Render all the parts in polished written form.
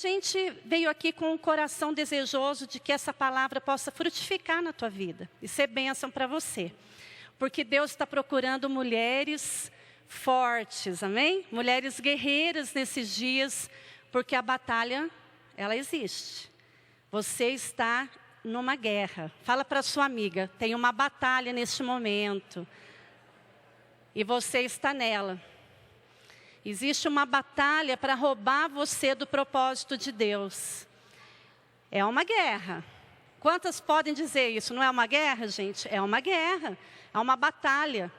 A gente veio aqui com um coração desejoso de que essa palavra possa frutificar na tua vida e ser bênção para você. Porque Deus está procurando mulheres fortes, amém? Mulheres guerreiras nesses dias, porque a batalha, ela existe. Você está numa guerra. Fala para sua amiga, tem uma batalha neste momento. E você está nela. Existe uma batalha para roubar você do propósito de Deus. É uma guerra. Quantas podem dizer isso? Não é uma guerra, gente? É uma guerra. É uma batalha.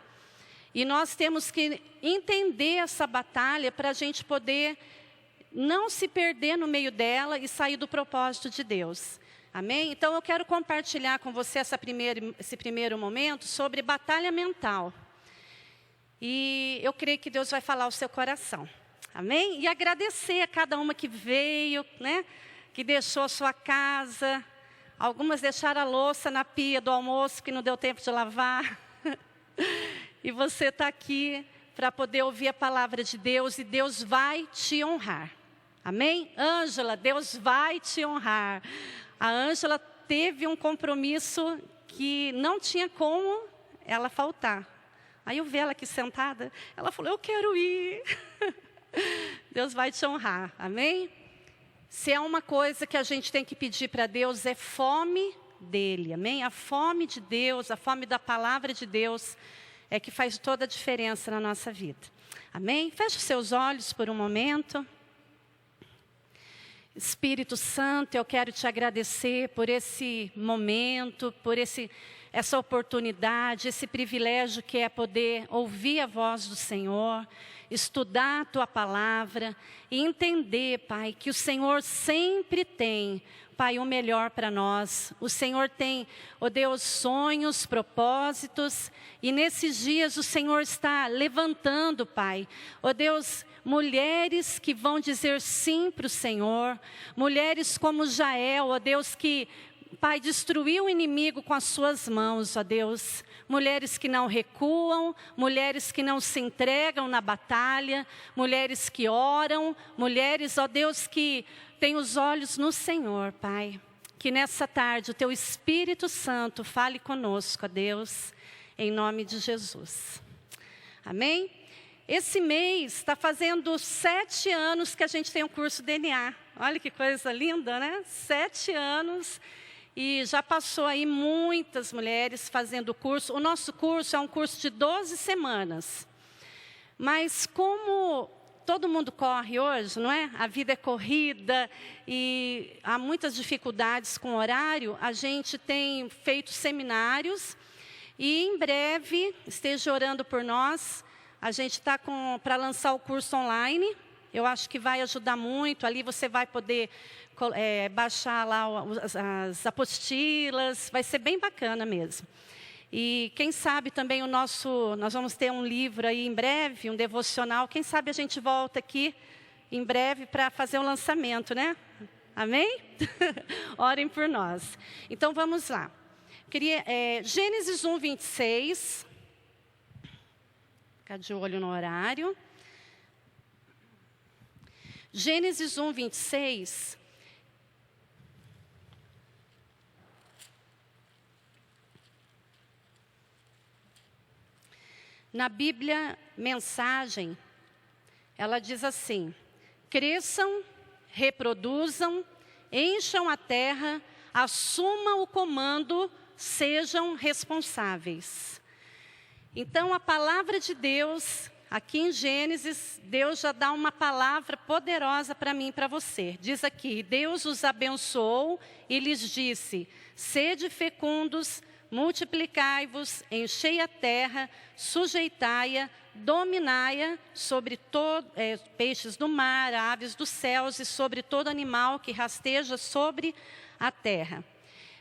E nós temos que entender essa batalha para a gente poder não se perder no meio dela e sair do propósito de Deus. Amém? Então eu quero compartilhar com você esse primeiro momento sobre batalha mental. E eu creio que Deus vai falar ao seu coração. Amém? E agradecer a cada uma que veio, né? Que deixou a sua casa. Algumas deixaram a louça na pia do almoço, que não deu tempo de lavar. E você está aqui para poder ouvir a palavra de Deus. E Deus vai te honrar. Amém? Ângela, Deus vai te honrar. A Ângela teve um compromisso que não tinha como ela faltar. Aí eu vi ela aqui sentada, ela falou, eu quero ir. Deus vai te honrar, amém? Se é uma coisa que a gente tem que pedir para Deus, é fome dEle, amém? A fome de Deus, a fome da palavra de Deus, é que faz toda a diferença na nossa vida. Amém? Feche os seus olhos por um momento. Espírito Santo, eu quero te agradecer por esse momento, por essa oportunidade, esse privilégio que é poder ouvir a voz do Senhor, estudar a Tua palavra e entender, Pai, que o Senhor sempre tem, Pai, o melhor para nós. O Senhor tem, ó Deus, sonhos, propósitos, e nesses dias o Senhor está levantando, Pai, ó Deus, mulheres que vão dizer sim para o Senhor, mulheres como Jael, ó Deus, que, Pai, destruiu o inimigo com as suas mãos, ó Deus. Mulheres que não recuam, mulheres que não se entregam na batalha, mulheres que oram, mulheres, ó Deus, que têm os olhos no Senhor, Pai. Que nessa tarde o Teu Espírito Santo fale conosco, ó Deus, em nome de Jesus. Amém? Esse mês está fazendo 7 anos que a gente tem o curso DNA. Olha que coisa linda, né? 7 anos. E já passou aí muitas mulheres fazendo o curso. O nosso curso é um curso de 12 semanas. Mas como todo mundo corre hoje, não é? A vida é corrida e há muitas dificuldades com o horário. A gente tem feito seminários e em breve, esteja orando por nós, a gente está para lançar o curso online. Eu acho que vai ajudar muito. Ali você vai poder baixar lá as apostilas. Vai ser bem bacana mesmo. E quem sabe também nós vamos ter um livro aí em breve, um devocional. Quem sabe a gente volta aqui em breve para fazer o lançamento, né? Amém? Orem por nós. Então vamos lá. Gênesis 1, 26. Ficar de olho no horário. Gênesis 1, 26. Na Bíblia, mensagem, ela diz assim: cresçam, reproduzam, encham a terra, assumam o comando, sejam responsáveis. Então, a palavra de Deus, aqui em Gênesis, Deus já dá uma palavra poderosa para mim e para você. Diz aqui, Deus os abençoou e lhes disse, sede fecundos, multiplicai-vos, enchei a terra, sujeitai-a, dominai-a sobre peixes do mar, aves dos céus e sobre todo animal que rasteja sobre a terra.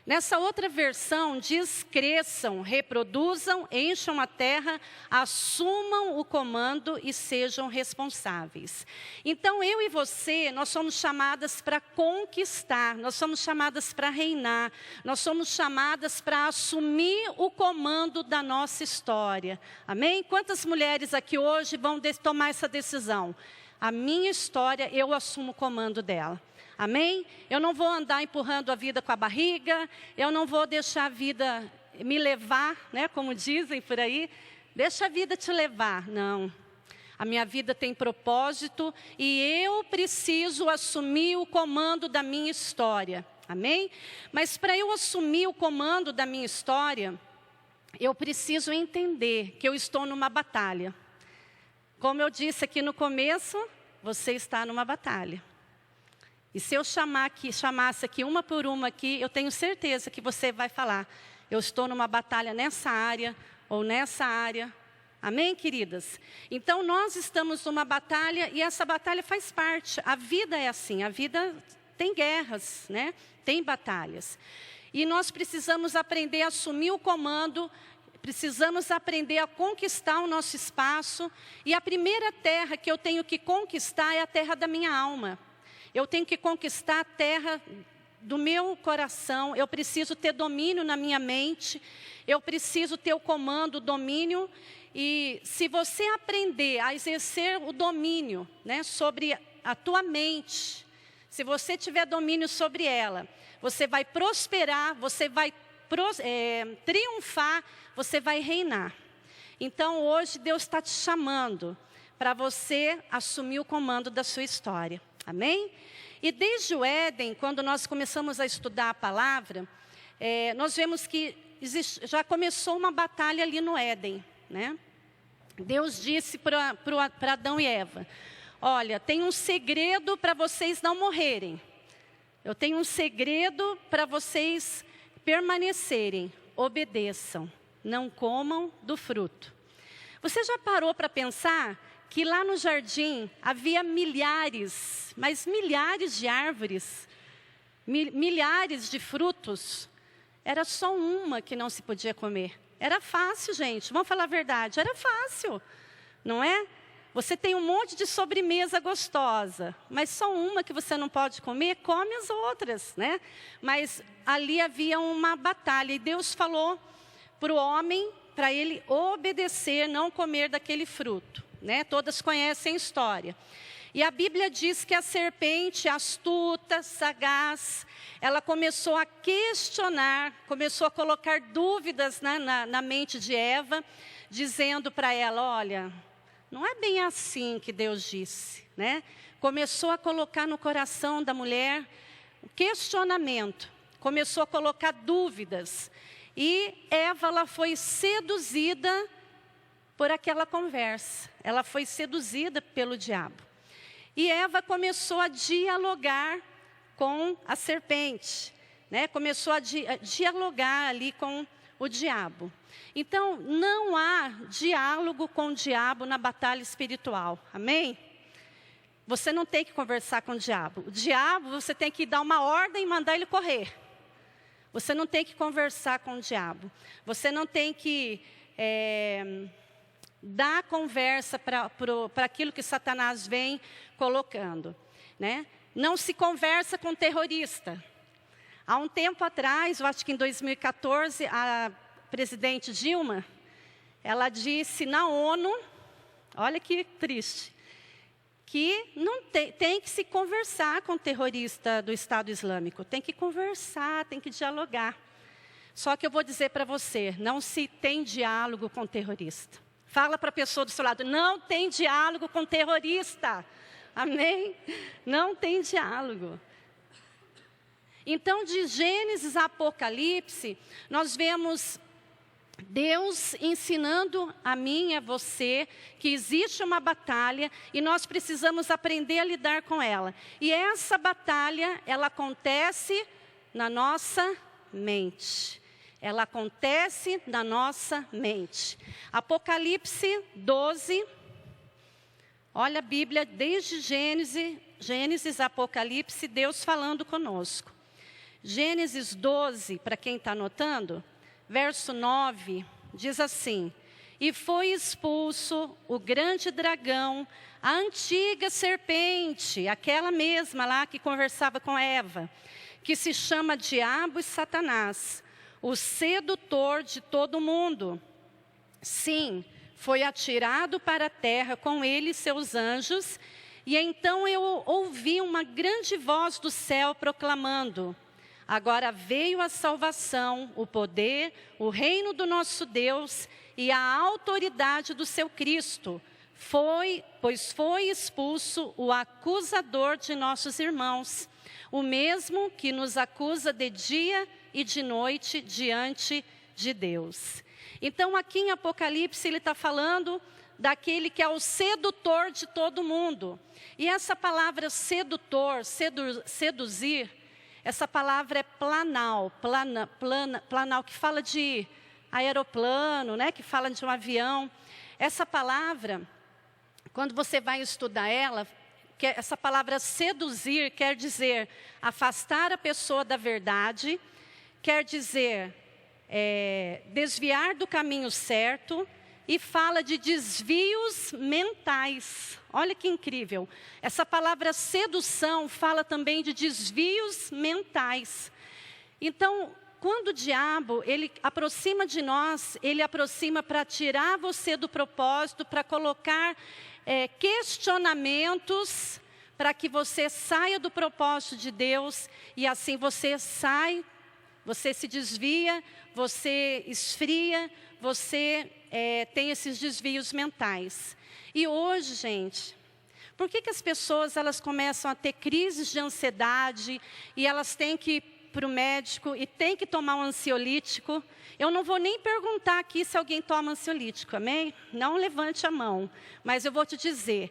Nessa outra versão diz, cresçam, reproduzam, encham a terra, assumam o comando e sejam responsáveis. Então eu e você, nós somos chamadas para conquistar, nós somos chamadas para reinar, nós somos chamadas para assumir o comando da nossa história. Amém? Quantas mulheres aqui hoje vão tomar essa decisão? A minha história, eu assumo o comando dela. Amém? Eu não vou andar empurrando a vida com a barriga, eu não vou deixar a vida me levar, né, como dizem por aí. Deixa a vida te levar. Não. A minha vida tem propósito e eu preciso assumir o comando da minha história. Amém? Mas para eu assumir o comando da minha história, eu preciso entender que eu estou numa batalha. Como eu disse aqui no começo, você está numa batalha. E se eu chamasse aqui uma por uma aqui, eu tenho certeza que você vai falar: eu estou numa batalha nessa área ou nessa área. Amém, queridas? Então, nós estamos numa batalha e essa batalha faz parte. A vida é assim, a vida tem guerras, né? Tem batalhas. E nós precisamos aprender a assumir o comando, precisamos aprender a conquistar o nosso espaço. E a primeira terra que eu tenho que conquistar é a terra da minha alma. Eu tenho que conquistar a terra do meu coração, eu preciso ter domínio na minha mente, eu preciso ter o comando, o domínio. E se você aprender a exercer o domínio, né, sobre a tua mente, se você tiver domínio sobre ela, você vai prosperar, você vai triunfar, você vai reinar. Então hoje Deus está te chamando para você assumir o comando da sua história. Amém? E desde o Éden, quando nós começamos a estudar a palavra, nós vemos que já começou uma batalha ali no Éden, né? Deus disse para Adão e Eva: olha, tem um segredo para vocês não morrerem. Eu tenho um segredo para vocês permanecerem. Obedeçam, não comam do fruto. Você já parou para pensar que lá no jardim havia milhares, mas milhares de árvores, milhares de frutos? Era só uma que não se podia comer. Era fácil, gente, vamos falar a verdade, era fácil, não é? Você tem um monte de sobremesa gostosa, mas só uma que você não pode comer, come as outras, né? Mas ali havia uma batalha e Deus falou para o homem, para ele obedecer, não comer daquele fruto, né? Todas conhecem a história. E a Bíblia diz que a serpente, astuta, sagaz, ela começou a questionar, começou a colocar dúvidas na mente de Eva, dizendo para ela: olha, não é bem assim que Deus disse, né? Começou a colocar no coração da mulher um questionamento, começou a colocar dúvidas. E Eva, ela foi seduzida por aquela conversa, ela foi seduzida pelo diabo. E Eva começou a dialogar com a serpente, né? Começou a dialogar ali com o diabo. Então, não há diálogo com o diabo na batalha espiritual, amém? Você não tem que conversar com o diabo. O diabo, você tem que dar uma ordem e mandar ele correr. Você não tem que conversar com o diabo. Você não tem que dar conversa para aquilo que Satanás vem colocando, né? Não se conversa com terrorista. Há um tempo atrás, eu acho que em 2014, a presidente Dilma, ela disse na ONU, olha que triste, que não tem que se conversar com terrorista do Estado Islâmico, tem que conversar, tem que dialogar. Só que eu vou dizer para você, não se tem diálogo com terrorista. Fala para a pessoa do seu lado, não tem diálogo com terrorista. Amém? Não tem diálogo. Então, de Gênesis a Apocalipse, nós vemos Deus ensinando a mim e a você que existe uma batalha e nós precisamos aprender a lidar com ela. E essa batalha, ela acontece na nossa mente. Ela acontece na nossa mente. Apocalipse 12, olha a Bíblia, desde Gênesis a Apocalipse, Deus falando conosco. Gênesis 12, para quem está anotando, verso 9, diz assim: e foi expulso o grande dragão, a antiga serpente, aquela mesma lá que conversava com Eva, que se chama Diabo e Satanás, o sedutor de todo mundo. Sim, foi atirado para a terra com ele e seus anjos, E então eu ouvi uma grande voz do céu proclamando: agora veio a salvação, o poder, o reino do nosso Deus e a autoridade do seu Cristo. Pois foi expulso o acusador de nossos irmãos, o mesmo que nos acusa de dia e de noite diante de Deus. Então aqui em Apocalipse ele está falando daquele que é o sedutor de todo mundo. E essa palavra sedutor, seduzir, essa palavra é planal, que fala de aeroplano, né? Que fala de um avião. Essa palavra, quando você vai estudar ela, essa palavra seduzir quer dizer afastar a pessoa da verdade, quer dizer desviar do caminho certo, e fala de desvios mentais. Olha que incrível. Essa palavra sedução fala também de desvios mentais. Então, quando o diabo, ele aproxima de nós, ele aproxima para tirar você do propósito, para colocar questionamentos, para que você saia do propósito de Deus, e assim você sai, você se desvia, você esfria, você tem esses desvios mentais. E hoje, gente, por que as pessoas elas começam a ter crises de ansiedade e elas têm que ir para o médico e têm que tomar um ansiolítico? Eu não vou nem perguntar aqui se alguém toma ansiolítico, amém? Não levante a mão, mas eu vou te dizer,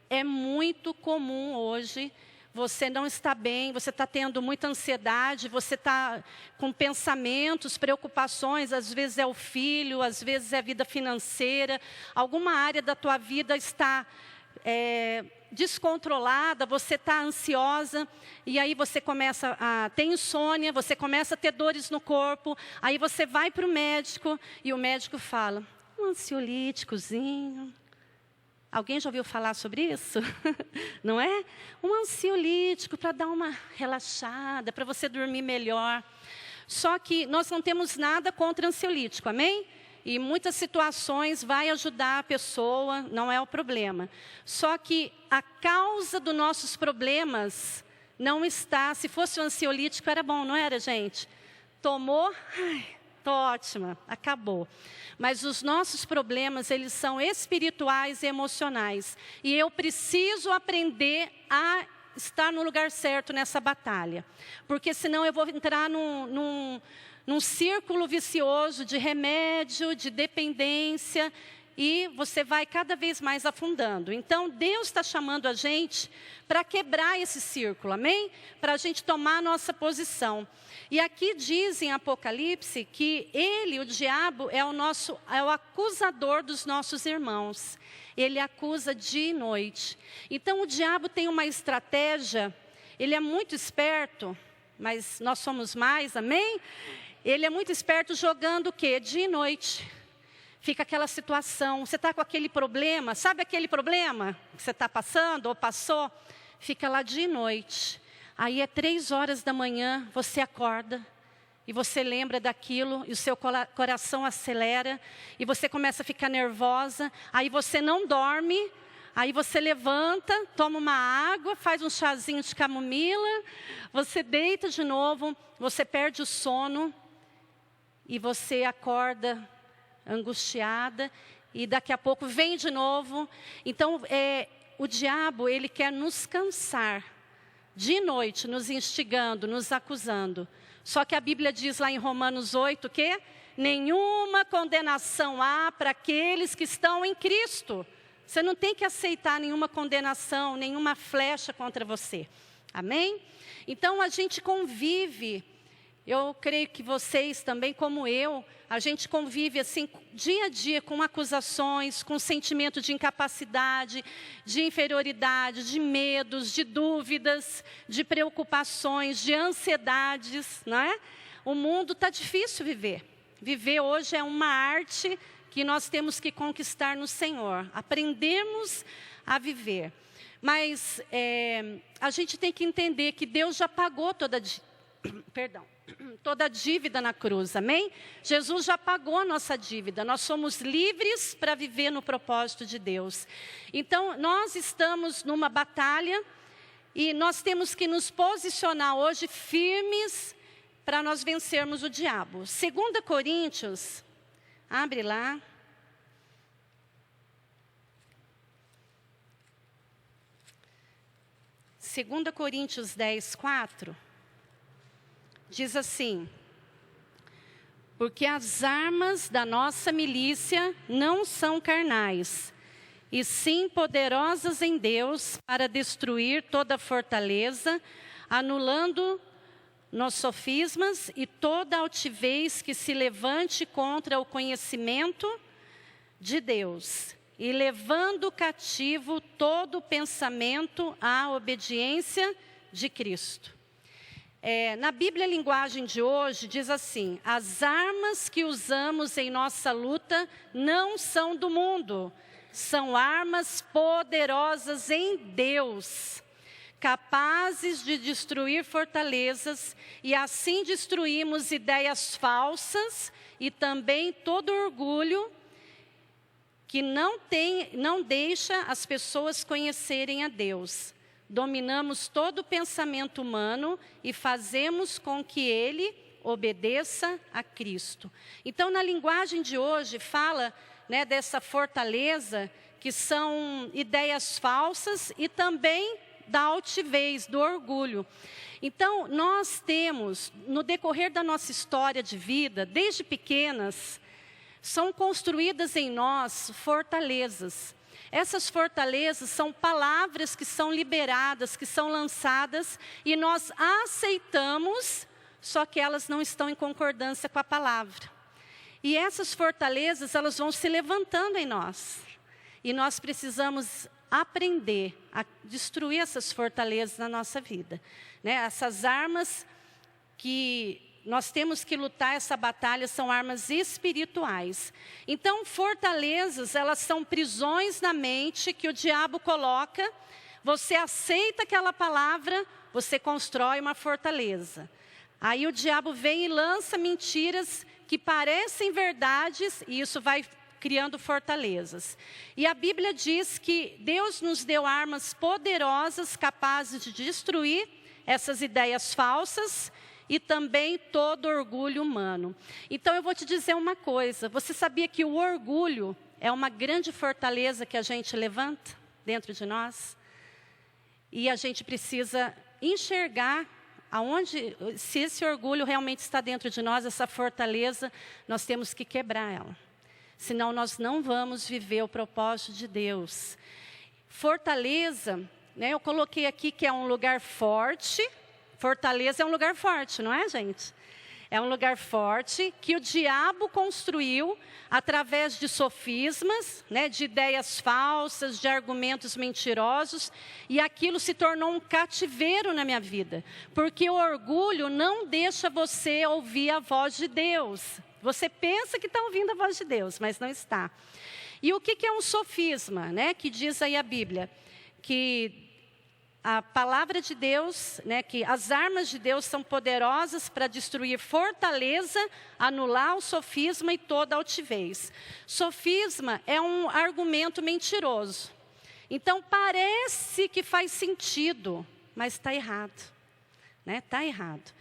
é muito comum hoje. Você não está bem, você está tendo muita ansiedade, você está com pensamentos, preocupações, às vezes é o filho, às vezes é a vida financeira, alguma área da tua vida está descontrolada, você está ansiosa, e aí você começa a ter insônia, você começa a ter dores no corpo, aí você vai para o médico, e o médico fala, um ansiolíticozinho. Alguém já ouviu falar sobre isso? Não é? Um ansiolítico para dar uma relaxada, para você dormir melhor. Só que nós não temos nada contra ansiolítico, amém? E em muitas situações vai ajudar a pessoa, não é o problema. Só que a causa dos nossos problemas não está... Se fosse o ansiolítico era bom, não era, gente? Tomou... Ai, tô ótima, acabou. Mas os nossos problemas, eles são espirituais e emocionais. E eu preciso aprender a estar no lugar certo nessa batalha. Porque senão eu vou entrar num círculo vicioso de remédio, de dependência, e você vai cada vez mais afundando. Então, Deus está chamando a gente para quebrar esse círculo, amém? Para a gente tomar a nossa posição. E aqui diz em Apocalipse que ele, o diabo, é o acusador dos nossos irmãos. Ele acusa dia e noite. Então, o diabo tem uma estratégia, ele é muito esperto, mas nós somos mais, amém? Ele é muito esperto jogando o quê? Dia e noite. Fica aquela situação, você está com aquele problema, sabe aquele problema que você está passando ou passou? Fica lá dia e noite. Aí é 3 horas da manhã, você acorda e você lembra daquilo e o seu coração acelera e você começa a ficar nervosa, aí você não dorme, aí você levanta, toma uma água, faz um chazinho de camomila, você deita de novo, você perde o sono e você acorda angustiada, e daqui a pouco vem de novo. Então, o diabo, ele quer nos cansar, de noite, nos instigando, nos acusando. Só que a Bíblia diz lá em Romanos 8, que nenhuma condenação há para aqueles que estão em Cristo. Você não tem que aceitar nenhuma condenação, nenhuma flecha contra você. Amém? Então, a gente convive. Eu creio que vocês também, como eu, a gente convive assim, dia a dia, com acusações, com sentimento de incapacidade, de inferioridade, de medos, de dúvidas, de preocupações, de ansiedades, não é? O mundo está difícil viver. Viver hoje é uma arte que nós temos que conquistar no Senhor. Aprendermos a viver. Mas a gente tem que entender que Deus já pagou toda perdão, toda dívida na cruz, amém? Jesus já pagou a nossa dívida, nós somos livres para viver no propósito de Deus. Então, nós estamos numa batalha e nós temos que nos posicionar hoje firmes para nós vencermos o diabo. 2 Coríntios, abre lá. 2 Coríntios 10, 4, diz assim: porque as armas da nossa milícia não são carnais, e sim poderosas em Deus para destruir toda fortaleza, anulando nos sofismas e toda altivez que se levante contra o conhecimento de Deus, e levando cativo todo pensamento à obediência de Cristo. Na Bíblia, a linguagem de hoje diz assim: as armas que usamos em nossa luta não são do mundo, são armas poderosas em Deus, capazes de destruir fortalezas, e assim destruímos ideias falsas e também todo orgulho que não deixa as pessoas conhecerem a Deus. Dominamos todo o pensamento humano e fazemos com que ele obedeça a Cristo. Então, na linguagem de hoje, fala, né, dessa fortaleza, que são ideias falsas e também da altivez, do orgulho. Então, nós temos, no decorrer da nossa história de vida, desde pequenas, são construídas em nós fortalezas. Essas fortalezas são palavras que são liberadas, que são lançadas, e nós aceitamos, só que elas não estão em concordância com a palavra. E essas fortalezas, elas vão se levantando em nós. E nós precisamos aprender a destruir essas fortalezas na nossa vida, né? Essas armas que nós temos que lutar, essa batalha, são armas espirituais. Então, fortalezas, elas são prisões na mente que o diabo coloca. Você aceita aquela palavra, você constrói uma fortaleza. Aí o diabo vem e lança mentiras que parecem verdades, e isso vai criando fortalezas. E a Bíblia diz que Deus nos deu armas poderosas, capazes de destruir essas ideias falsas e também todo orgulho humano. Então eu vou te dizer uma coisa: você sabia que o orgulho é uma grande fortaleza que a gente levanta dentro de nós? E a gente precisa enxergar aonde, se esse orgulho realmente está dentro de nós, essa fortaleza, nós temos que quebrar ela. Senão nós não vamos viver o propósito de Deus. Fortaleza, né, eu coloquei aqui que é um lugar forte. Fortaleza é um lugar forte, não é, gente? É um lugar forte que o diabo construiu através de sofismas, né, de ideias falsas, de argumentos mentirosos, e aquilo se tornou um cativeiro na minha vida, porque o orgulho não deixa você ouvir a voz de Deus. Você pensa que está ouvindo a voz de Deus, mas não está. E o que é um sofisma, né, que diz aí a Bíblia? Que a palavra de Deus, né, que as armas de Deus são poderosas para destruir fortaleza, anular o sofisma e toda altivez. Sofisma é um argumento mentiroso. Então parece que faz sentido, mas está errado, né? Está errado.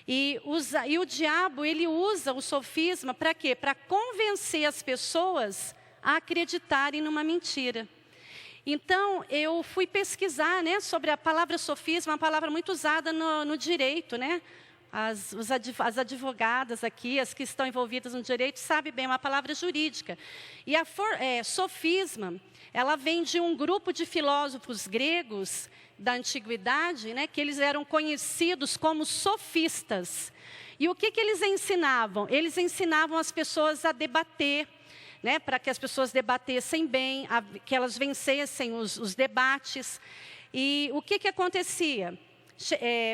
E o diabo, ele usa o sofisma para quê? Para convencer as pessoas a acreditarem numa mentira. Então, eu fui pesquisar, né, sobre a palavra sofisma, uma palavra muito usada no direito, né? As advogadas aqui, as que estão envolvidas no direito, sabem bem, é uma palavra jurídica. E sofisma, ela vem de um grupo de filósofos gregos da antiguidade, né, que eles eram conhecidos como sofistas. E o que eles ensinavam? Eles ensinavam as pessoas a debater, né, para que as pessoas debatessem bem, que elas vencessem os debates. E o que acontecia?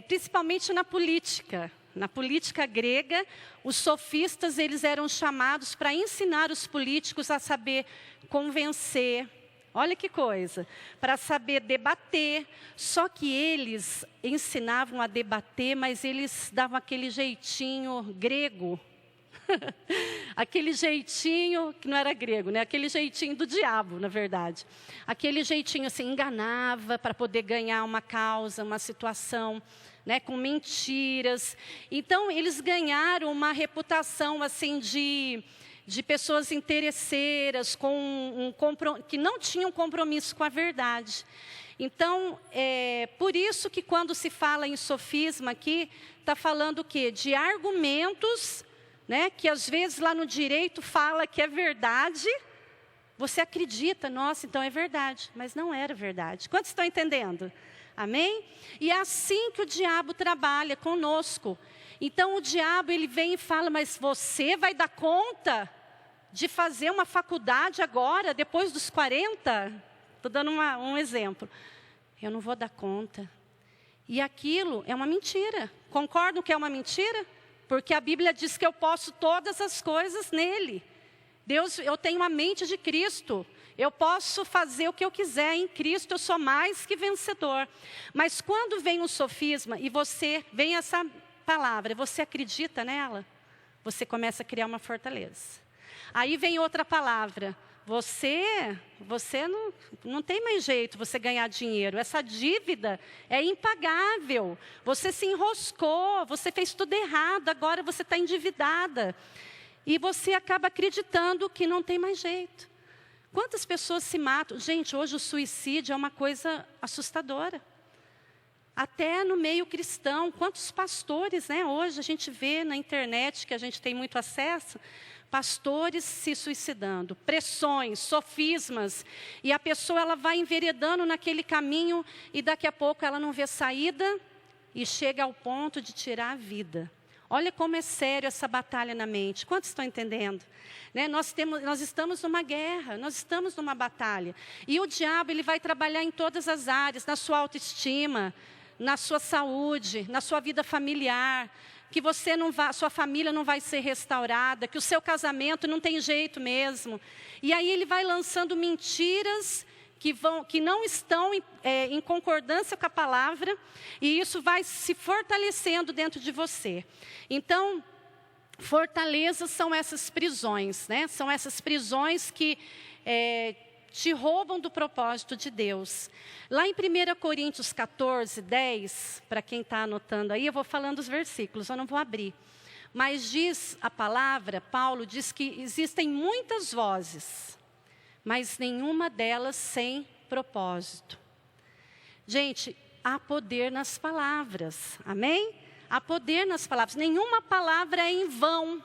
Principalmente na política grega, os sofistas, eles eram chamados para ensinar os políticos a saber convencer, Olha que coisa, para saber debater. Só que eles ensinavam a debater, mas eles davam aquele jeitinho grego. Aquele jeitinho, que não era grego, né? Aquele jeitinho do diabo, na verdade. Aquele jeitinho assim, enganava para poder ganhar uma causa, uma situação, né? Com mentiras. Então, eles ganharam uma reputação assim de pessoas interesseiras, que não tinham compromisso com a verdade. Então, por isso que quando se fala em sofisma aqui, está falando o quê? De argumentos, né, que às vezes lá no direito fala que é verdade, você acredita, nossa, então é verdade, mas não era verdade. Quantos estão entendendo? Amém? E é assim que o diabo trabalha conosco. Então o diabo, ele vem e fala, mas você vai dar conta de fazer uma faculdade agora, depois dos 40? Estou dando um exemplo. Eu não vou dar conta. E aquilo é uma mentira. Concordam que é uma mentira? Porque a Bíblia diz que eu posso todas as coisas nele. Deus, eu tenho a mente de Cristo. Eu posso fazer o que eu quiser em Cristo, eu sou mais que vencedor. Mas quando vem o sofisma e vem essa palavra, você acredita nela, você começa a criar uma fortaleza. Aí vem outra palavra, você não tem mais jeito você ganhar dinheiro, essa dívida é impagável, você se enroscou, você fez tudo errado, agora você está endividada. E você acaba acreditando que não tem mais jeito. Quantas pessoas se matam? Gente, hoje o suicídio é uma coisa assustadora. Até no meio cristão, quantos pastores, né? Hoje a gente vê na internet, que a gente tem muito acesso, pastores se suicidando, pressões, sofismas, e a pessoa ela vai enveredando naquele caminho e daqui a pouco ela não vê saída e chega ao ponto de tirar a vida. Olha como é sério essa batalha na mente. Quantos estão entendendo? Né? Nós estamos numa guerra, nós estamos numa batalha. E o diabo ele vai trabalhar em todas as áreas, na sua autoestima, na sua saúde, na sua vida familiar, que sua família não vai ser restaurada, que o seu casamento não tem jeito mesmo. E aí ele vai lançando mentiras que não estão em concordância com a palavra, e isso vai se fortalecendo dentro de você. Então, fortalezas são essas prisões, né? São essas prisões que te roubam do propósito de Deus. Lá em 1 Coríntios 14, 10, para quem está anotando aí, eu vou falando os versículos, eu não vou abrir. Mas diz a palavra, Paulo diz que existem muitas vozes, mas nenhuma delas sem propósito. Gente, há poder nas palavras, amém? Há poder nas palavras, nenhuma palavra é em vão,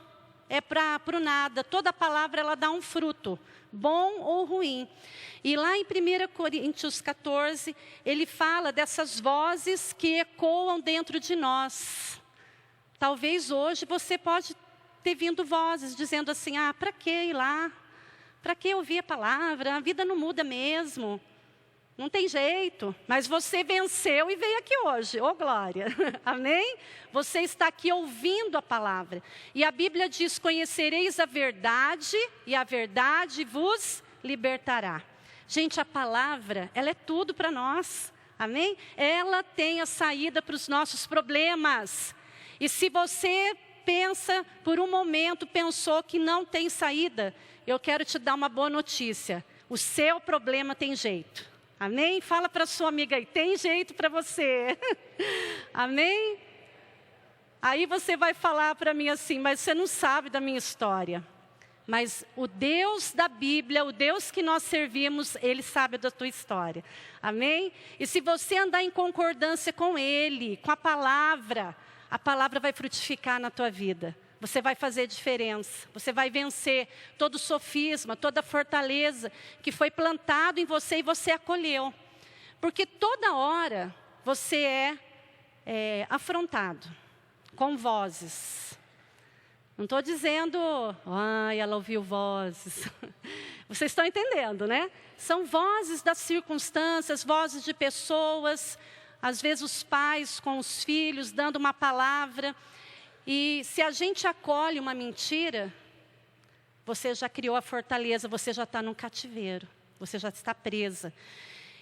é para o nada, toda palavra ela dá um fruto, bom ou ruim. E lá em 1 Coríntios 14, ele fala dessas vozes que ecoam dentro de nós. Talvez hoje você pode ter vindo vozes dizendo assim, para que ir lá? Para que ouvir a palavra? A vida não muda mesmo. Não tem jeito. Mas você venceu e veio aqui hoje. Ô glória. Amém? Você está aqui ouvindo a palavra. E a Bíblia diz, conhecereis a verdade e a verdade vos libertará. Gente, a palavra, ela é tudo para nós. Amém? Ela tem a saída para os nossos problemas. E se você por um momento, pensou que não tem saída, eu quero te dar uma boa notícia. O seu problema tem jeito. Amém? Fala para sua amiga aí, tem jeito para você. Amém? Aí você vai falar para mim assim, mas você não sabe da minha história. Mas o Deus da Bíblia, o Deus que nós servimos, Ele sabe da tua história. Amém? E se você andar em concordância com Ele, com a palavra vai frutificar na tua vida. Você vai fazer diferença. Você vai vencer todo sofisma, toda fortaleza que foi plantado em você e você acolheu. Porque toda hora você é afrontado com vozes. Não estou dizendo, ela ouviu vozes. Vocês estão entendendo, né? São vozes das circunstâncias, vozes de pessoas, às vezes os pais com os filhos, dando uma palavra. E se a gente acolhe uma mentira, você já criou a fortaleza, você já está num cativeiro. Você já está presa.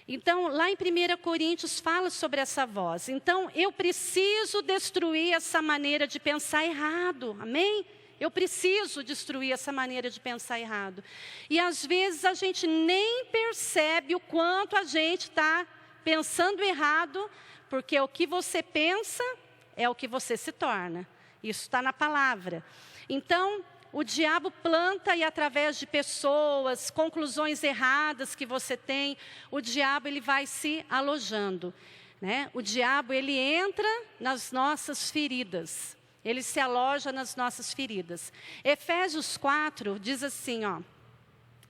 Então, lá em 1 Coríntios fala sobre essa voz. Então, eu preciso destruir essa maneira de pensar errado. Amém? Eu preciso destruir essa maneira de pensar errado. E às vezes a gente nem percebe o quanto a gente está pensando errado, porque o que você pensa é o que você se torna. Isso está na palavra. Então, o diabo planta e através de pessoas, conclusões erradas que você tem, o diabo ele vai se alojando, né? O diabo ele entra nas nossas feridas. Ele se aloja nas nossas feridas. Efésios 4 diz assim, ó: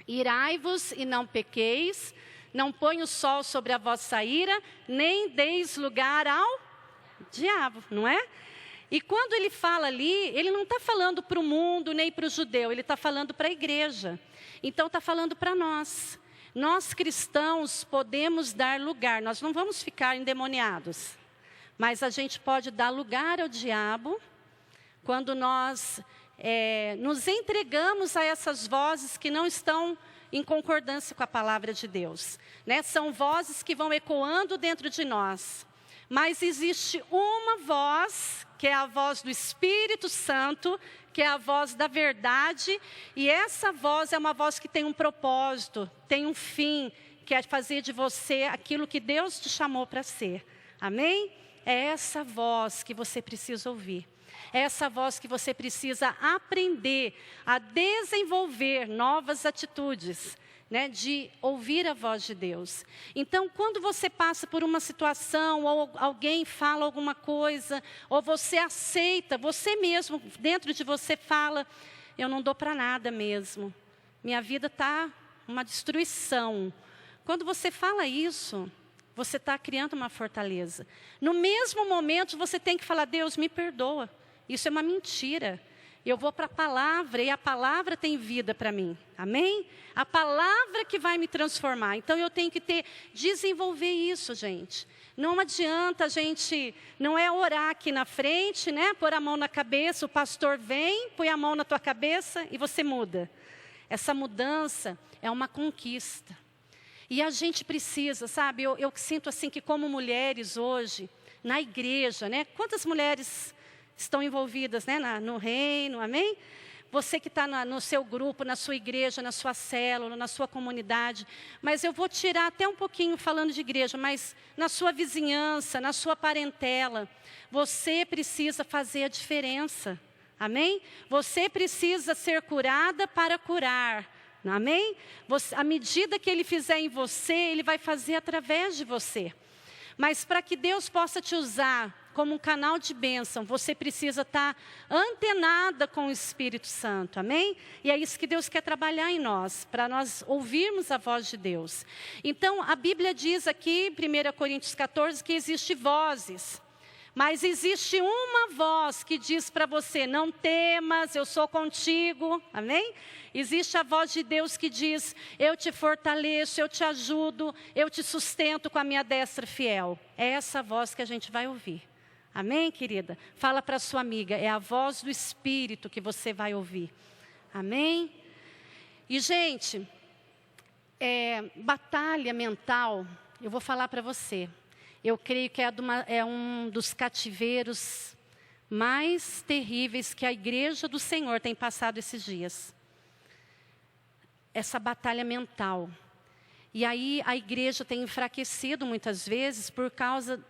irai-vos e não pequeis, não põe o sol sobre a vossa ira, nem deis lugar ao diabo, não é? E quando ele fala ali, ele não está falando para o mundo nem para o judeu, ele está falando para a igreja. Então está falando para nós. Nós cristãos podemos dar lugar, nós não vamos ficar endemoniados, mas a gente pode dar lugar ao diabo quando nós nos entregamos a essas vozes que não estão em concordância com a palavra de Deus, né? São vozes que vão ecoando dentro de nós. Mas existe uma voz, que é a voz do Espírito Santo, que é a voz da verdade, e essa voz é uma voz que tem um propósito, tem um fim, que é fazer de você aquilo que Deus te chamou para ser. Amém? É essa voz que você precisa ouvir. É essa voz que você precisa aprender a desenvolver novas atitudes, né, de ouvir a voz de Deus. Então, quando você passa por uma situação, ou alguém fala alguma coisa, ou você aceita, você mesmo, dentro de você fala, eu não dou para nada mesmo. Minha vida está uma destruição. Quando você fala isso, você está criando uma fortaleza. No mesmo momento, você tem que falar, Deus, me perdoa. Isso é uma mentira. Eu vou para a palavra e a palavra tem vida para mim. Amém? A palavra que vai me transformar. Então eu tenho que desenvolver isso, gente. Não adianta a gente, não é orar aqui na frente, né? Pôr a mão na cabeça, o pastor vem, põe a mão na tua cabeça e você muda. Essa mudança é uma conquista. E a gente precisa, sabe? Eu sinto assim que como mulheres hoje, na igreja, né? Quantas mulheres estão envolvidas, né, no reino, amém? Você que está no seu grupo, na sua igreja, na sua célula, na sua comunidade. Mas eu vou tirar até um pouquinho falando de igreja, mas na sua vizinhança, na sua parentela, você precisa fazer a diferença, amém? Você precisa ser curada para curar, amém? À medida que Ele fizer em você, Ele vai fazer através de você. Mas para que Deus possa te usar como um canal de bênção, você precisa estar antenada com o Espírito Santo, amém? E é isso que Deus quer trabalhar em nós, para nós ouvirmos a voz de Deus. Então, a Bíblia diz aqui, 1 Coríntios 14, que existe vozes. Mas existe uma voz que diz para você, não temas, eu sou contigo, amém? Existe a voz de Deus que diz, eu te fortaleço, eu te ajudo, eu te sustento com a minha destra fiel. É essa voz que a gente vai ouvir. Amém, querida? Fala para sua amiga, é a voz do Espírito que você vai ouvir. Amém? E, gente, batalha mental, eu vou falar para você. Eu creio que é um dos cativeiros mais terríveis que a igreja do Senhor tem passado esses dias. Essa batalha mental. E aí a igreja tem enfraquecido muitas vezes por causa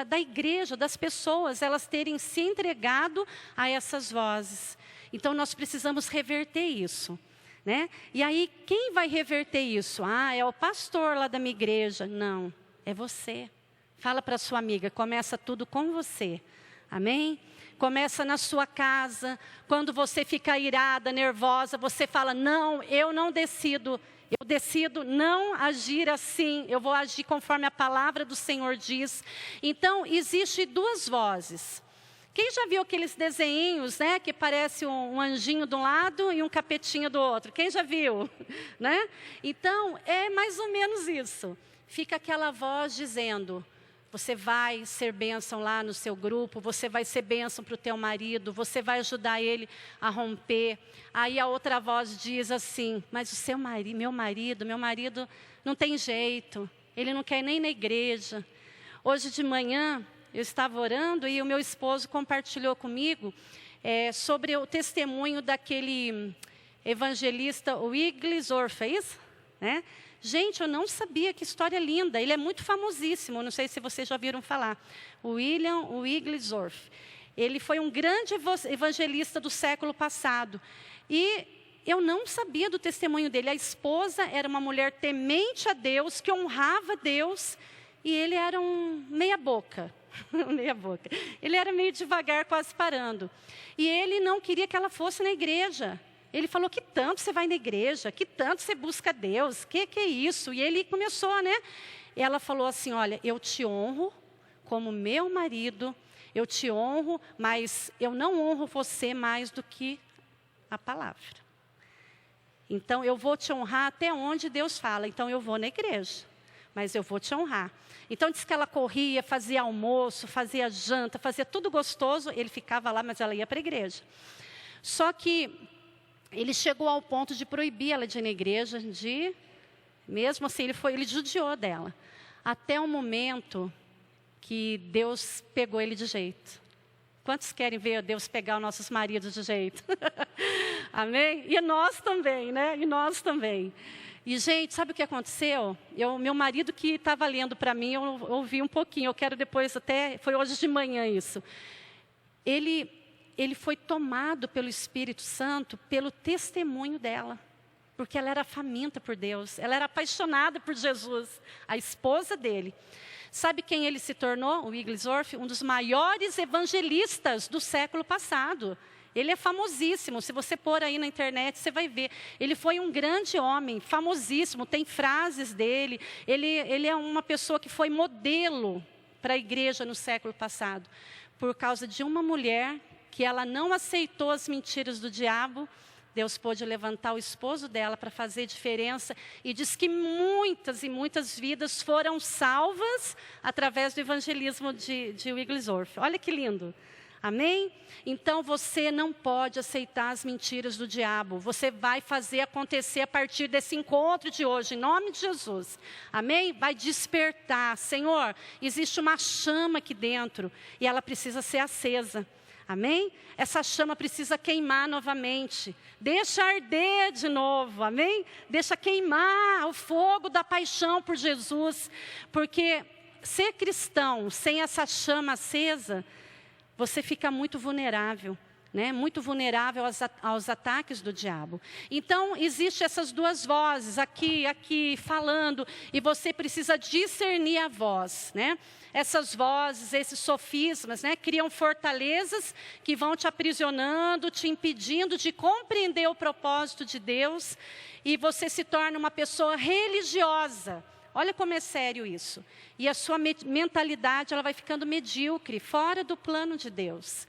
da igreja, das pessoas, elas terem se entregado a essas vozes. Então nós precisamos reverter isso, né? E aí quem vai reverter isso? É o pastor lá da minha igreja. Não, é você. Fala para sua amiga, começa tudo com você. Amém? Começa na sua casa. Quando você fica irada, nervosa, você fala, não, eu não decido. Eu decido não agir assim, eu vou agir conforme a palavra do Senhor diz. Então, existe duas vozes. Quem já viu aqueles desenhinhos, né, que parece um anjinho de um lado e um capetinho do outro? Quem já viu? Né? Então, é mais ou menos isso. Fica aquela voz dizendo, Você vai ser bênção lá no seu grupo, você vai ser bênção para o teu marido, você vai ajudar ele a romper. Aí a outra voz diz assim, mas meu marido não tem jeito, ele não quer nem na igreja. Hoje de manhã eu estava orando e o meu esposo compartilhou comigo sobre o testemunho daquele evangelista Wigglesworth, é isso? Né? Gente, eu não sabia, que história linda. Ele é muito famosíssimo, não sei se vocês já ouviram falar. O William Wigglesworth. Ele foi um grande evangelista do século passado. E eu não sabia do testemunho dele. A esposa era uma mulher temente a Deus, que honrava Deus, e ele era um meia boca. Meia boca. Ele era meio devagar, quase parando. E ele não queria que ela fosse na igreja. Ele falou, que tanto você vai na igreja, que tanto você busca Deus, que é isso? E ele começou, né? E ela falou assim, olha, eu te honro como meu marido, eu te honro, mas eu não honro você mais do que a palavra. Então, eu vou te honrar até onde Deus fala. Então, eu vou na igreja, mas eu vou te honrar. Então, disse que ela corria, fazia almoço, fazia janta, fazia tudo gostoso. Ele ficava lá, mas ela ia para a igreja. Só que ele chegou ao ponto de proibir ela de ir na igreja, mesmo assim, ele judiou dela. Até o momento que Deus pegou ele de jeito. Quantos querem ver Deus pegar os nossos maridos de jeito? Amém? E nós também, né? E nós também. E, gente, sabe o que aconteceu? Meu marido que estava lendo para mim, eu ouvi um pouquinho, eu quero depois foi hoje de manhã isso. Ele foi tomado pelo Espírito Santo pelo testemunho dela. Porque ela era faminta por Deus. Ela era apaixonada por Jesus. A esposa dele. Sabe quem ele se tornou? O Wigglesworth, um dos maiores evangelistas do século passado. Ele é famosíssimo. Se você pôr aí na internet, você vai ver. Ele foi um grande homem, famosíssimo. Tem frases dele. Ele é uma pessoa que foi modelo para a igreja no século passado. Por causa de uma mulher que ela não aceitou as mentiras do diabo, Deus pôde levantar o esposo dela para fazer diferença. E diz que muitas e muitas vidas foram salvas através do evangelismo de Wigglesworth. Olha que lindo. Amém? Então você não pode aceitar as mentiras do diabo. Você vai fazer acontecer a partir desse encontro de hoje, em nome de Jesus. Amém? Vai despertar. Senhor, existe uma chama aqui dentro e ela precisa ser acesa. Amém? Essa chama precisa queimar novamente. Deixa arder de novo, amém? Deixa queimar o fogo da paixão por Jesus. Porque ser cristão sem essa chama acesa, você fica muito vulnerável. Né? Muito vulnerável aos ataques do diabo. Então, existem essas duas vozes, aqui, falando, e você precisa discernir a voz, né? Essas vozes, esses sofismas, né? Criam fortalezas que vão te aprisionando, te impedindo de compreender o propósito de Deus, e você se torna uma pessoa religiosa. Olha como é sério isso. E a sua mentalidade ela vai ficando medíocre, fora do plano de Deus.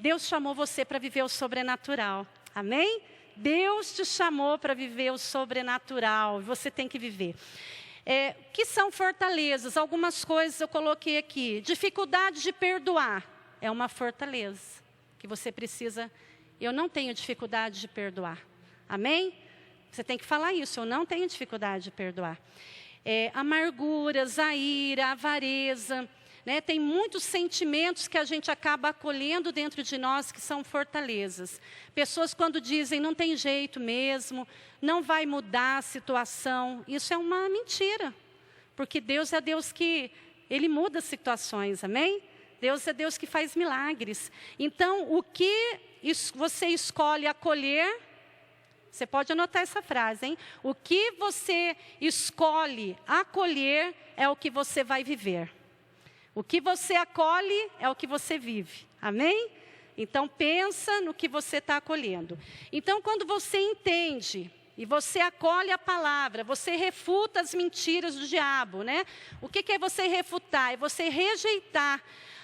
Deus chamou você para viver o sobrenatural. Amém? Deus te chamou para viver o sobrenatural. Você tem que viver. Que são fortalezas? Algumas coisas eu coloquei aqui. Dificuldade de perdoar. É uma fortaleza que você precisa. Eu não tenho dificuldade de perdoar. Amém? Você tem que falar isso. Eu não tenho dificuldade de perdoar. Amarguras, a ira, a avareza. Né? Tem muitos sentimentos que a gente acaba acolhendo dentro de nós que são fortalezas. Pessoas quando dizem, não tem jeito mesmo, não vai mudar a situação. Isso é uma mentira. Porque Deus é Deus que, Ele muda situações, amém? Deus é Deus que faz milagres. Então, o que você escolhe acolher, você pode anotar essa frase, hein? O que você escolhe acolher é o que você vai viver. O que você acolhe é o que você vive. Amém? Então, pensa no que você está acolhendo. Então, quando você entende e você acolhe a palavra, você refuta as mentiras do diabo, né? O que é você refutar? É você rejeitar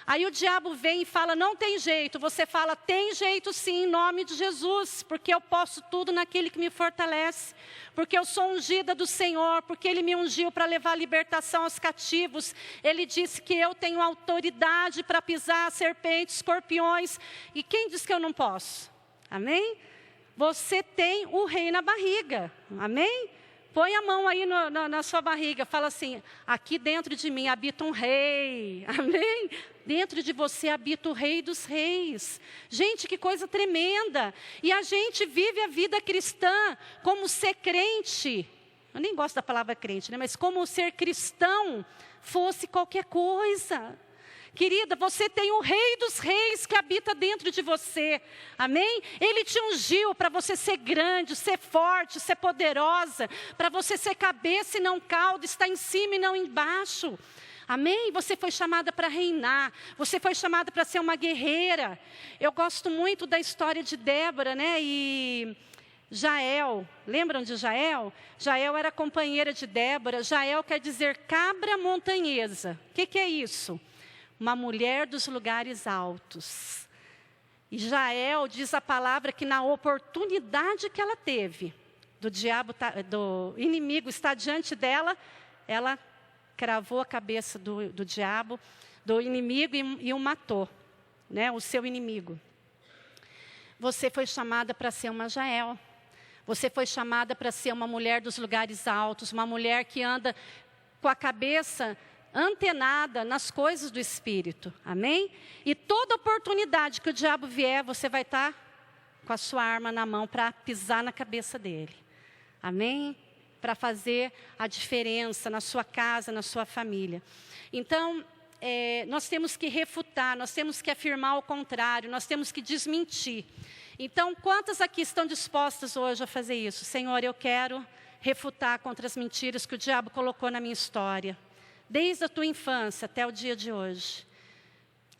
Aí o diabo vem e fala, não tem jeito. Você fala, tem jeito sim, em nome de Jesus. Porque eu posso tudo naquele que me fortalece. Porque eu sou ungida do Senhor. Porque Ele me ungiu para levar a libertação aos cativos. Ele disse que eu tenho autoridade para pisar serpentes, escorpiões. E quem diz que eu não posso? Amém? Você tem o rei na barriga. Amém? Põe a mão aí na sua barriga, fala assim, aqui dentro de mim habita um rei, amém? Dentro de você habita o rei dos reis. Gente, que coisa tremenda. E a gente vive a vida cristã como ser crente. Eu nem gosto da palavra crente, né? Mas como ser cristão fosse qualquer coisa. Querida, você tem o rei dos reis que habita dentro de você, amém? Ele te ungiu para você ser grande, ser forte, ser poderosa, para você ser cabeça e não cauda, estar em cima e não embaixo, amém? Você foi chamada para reinar, você foi chamada para ser uma guerreira. Eu gosto muito da história de Débora, né? E Jael, lembram de Jael? Jael era companheira de Débora. Jael quer dizer cabra montanhesa. O que é isso? Uma mulher dos lugares altos. E Jael diz a palavra que na oportunidade que ela teve, do inimigo estar diante dela, ela cravou a cabeça do diabo, do inimigo e o matou, né, o seu inimigo. Você foi chamada para ser uma Jael. Você foi chamada para ser uma mulher dos lugares altos, uma mulher que anda com a cabeça antenada nas coisas do Espírito, amém? E toda oportunidade que o diabo vier, você vai estar com a sua arma na mão para pisar na cabeça dele, amém? Para fazer a diferença na sua casa, na sua família. Então, nós temos que refutar, nós temos que afirmar o contrário, nós temos que desmentir. Então, quantas aqui estão dispostas hoje a fazer isso? Senhor, eu quero refutar contra as mentiras que o diabo colocou na minha história. Desde a tua infância até o dia de hoje.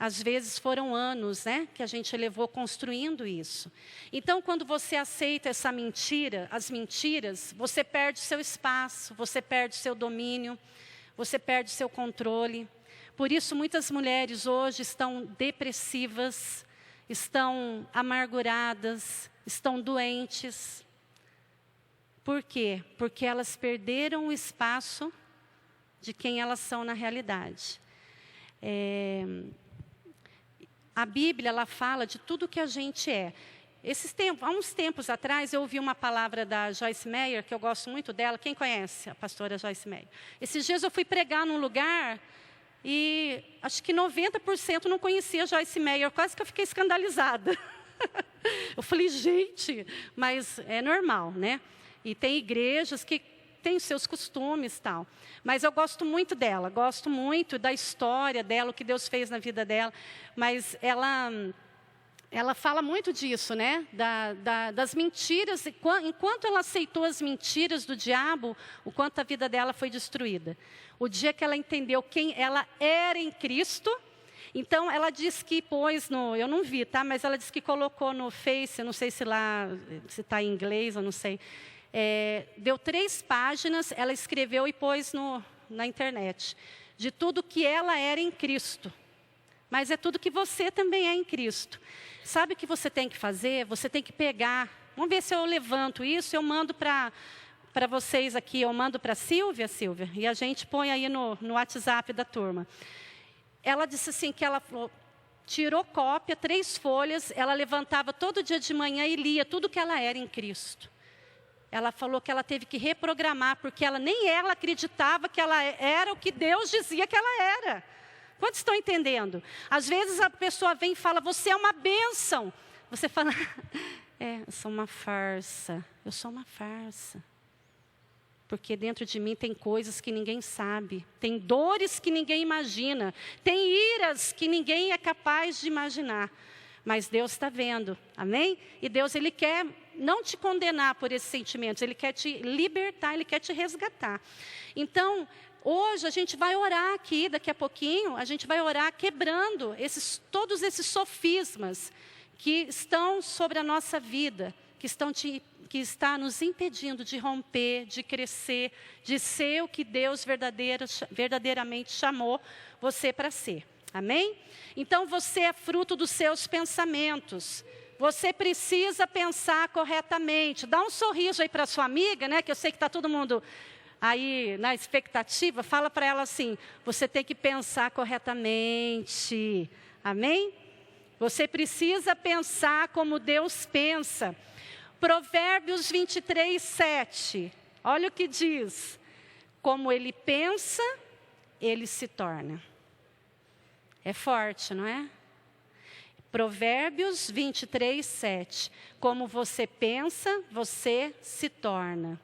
Às vezes foram anos, né, que a gente levou construindo isso. Então, quando você aceita essa mentira, as mentiras, você perde seu espaço, você perde seu domínio, você perde seu controle. Por isso, muitas mulheres hoje estão depressivas, estão amarguradas, estão doentes. Por quê? Porque elas perderam o espaço de quem elas são na realidade. A Bíblia, ela fala de tudo que a gente é. Há uns tempos atrás, eu ouvi uma palavra da Joyce Meyer, que eu gosto muito dela. Quem conhece a pastora Joyce Meyer? Esses dias eu fui pregar num lugar e acho que 90% não conhecia a Joyce Meyer. Quase que eu fiquei escandalizada. Eu falei, gente, mas é normal, né? E tem igrejas que tem os seus costumes e tal. Mas eu gosto muito dela, gosto muito da história dela, o que Deus fez na vida dela. Mas ela fala muito disso, né? Das mentiras. Enquanto ela aceitou as mentiras do diabo, o quanto a vida dela foi destruída. O dia que ela entendeu quem ela era em Cristo, então ela diz que pôs eu não vi, tá? Mas ela diz que colocou no Face, eu não sei se está em inglês, eu não sei. Deu 3 páginas, ela escreveu e pôs na internet, de tudo que ela era em Cristo. Mas é tudo que você também é em Cristo. Sabe o que você tem que fazer? Você tem que pegar. Vamos ver se eu levanto isso, eu mando para vocês aqui, eu mando para Silvia, e a gente põe aí no WhatsApp da turma. Ela disse assim, que ela tirou cópia, 3 folhas, ela levantava todo dia de manhã e lia tudo que ela era em Cristo. Ela falou que ela teve que reprogramar, porque nem ela acreditava que ela era o que Deus dizia que ela era. Quantos estão entendendo? Às vezes a pessoa vem e fala, você é uma bênção. Você fala, eu sou uma farsa. Eu sou uma farsa. Porque dentro de mim tem coisas que ninguém sabe. Tem dores que ninguém imagina. Tem iras que ninguém é capaz de imaginar. Mas Deus está vendo, amém? E Deus, Ele quer não te condenar por esses sentimentos. Ele quer te libertar, Ele quer te resgatar. Então, hoje a gente vai orar aqui, daqui a pouquinho, a gente vai orar quebrando todos esses sofismas que estão sobre a nossa vida, que está nos impedindo de romper, de crescer, de ser o que Deus verdadeiramente chamou você para ser. Amém? Então você é fruto dos seus pensamentos. Você precisa pensar corretamente. Dá um sorriso aí para sua amiga, né? Que eu sei que está todo mundo aí na expectativa. Fala para ela assim, você tem que pensar corretamente. Amém? Você precisa pensar como Deus pensa. Provérbios 23, 7. Olha o que diz. Como ele pensa, ele se torna. É forte, não é? Provérbios 23, 7. Como você pensa, você se torna.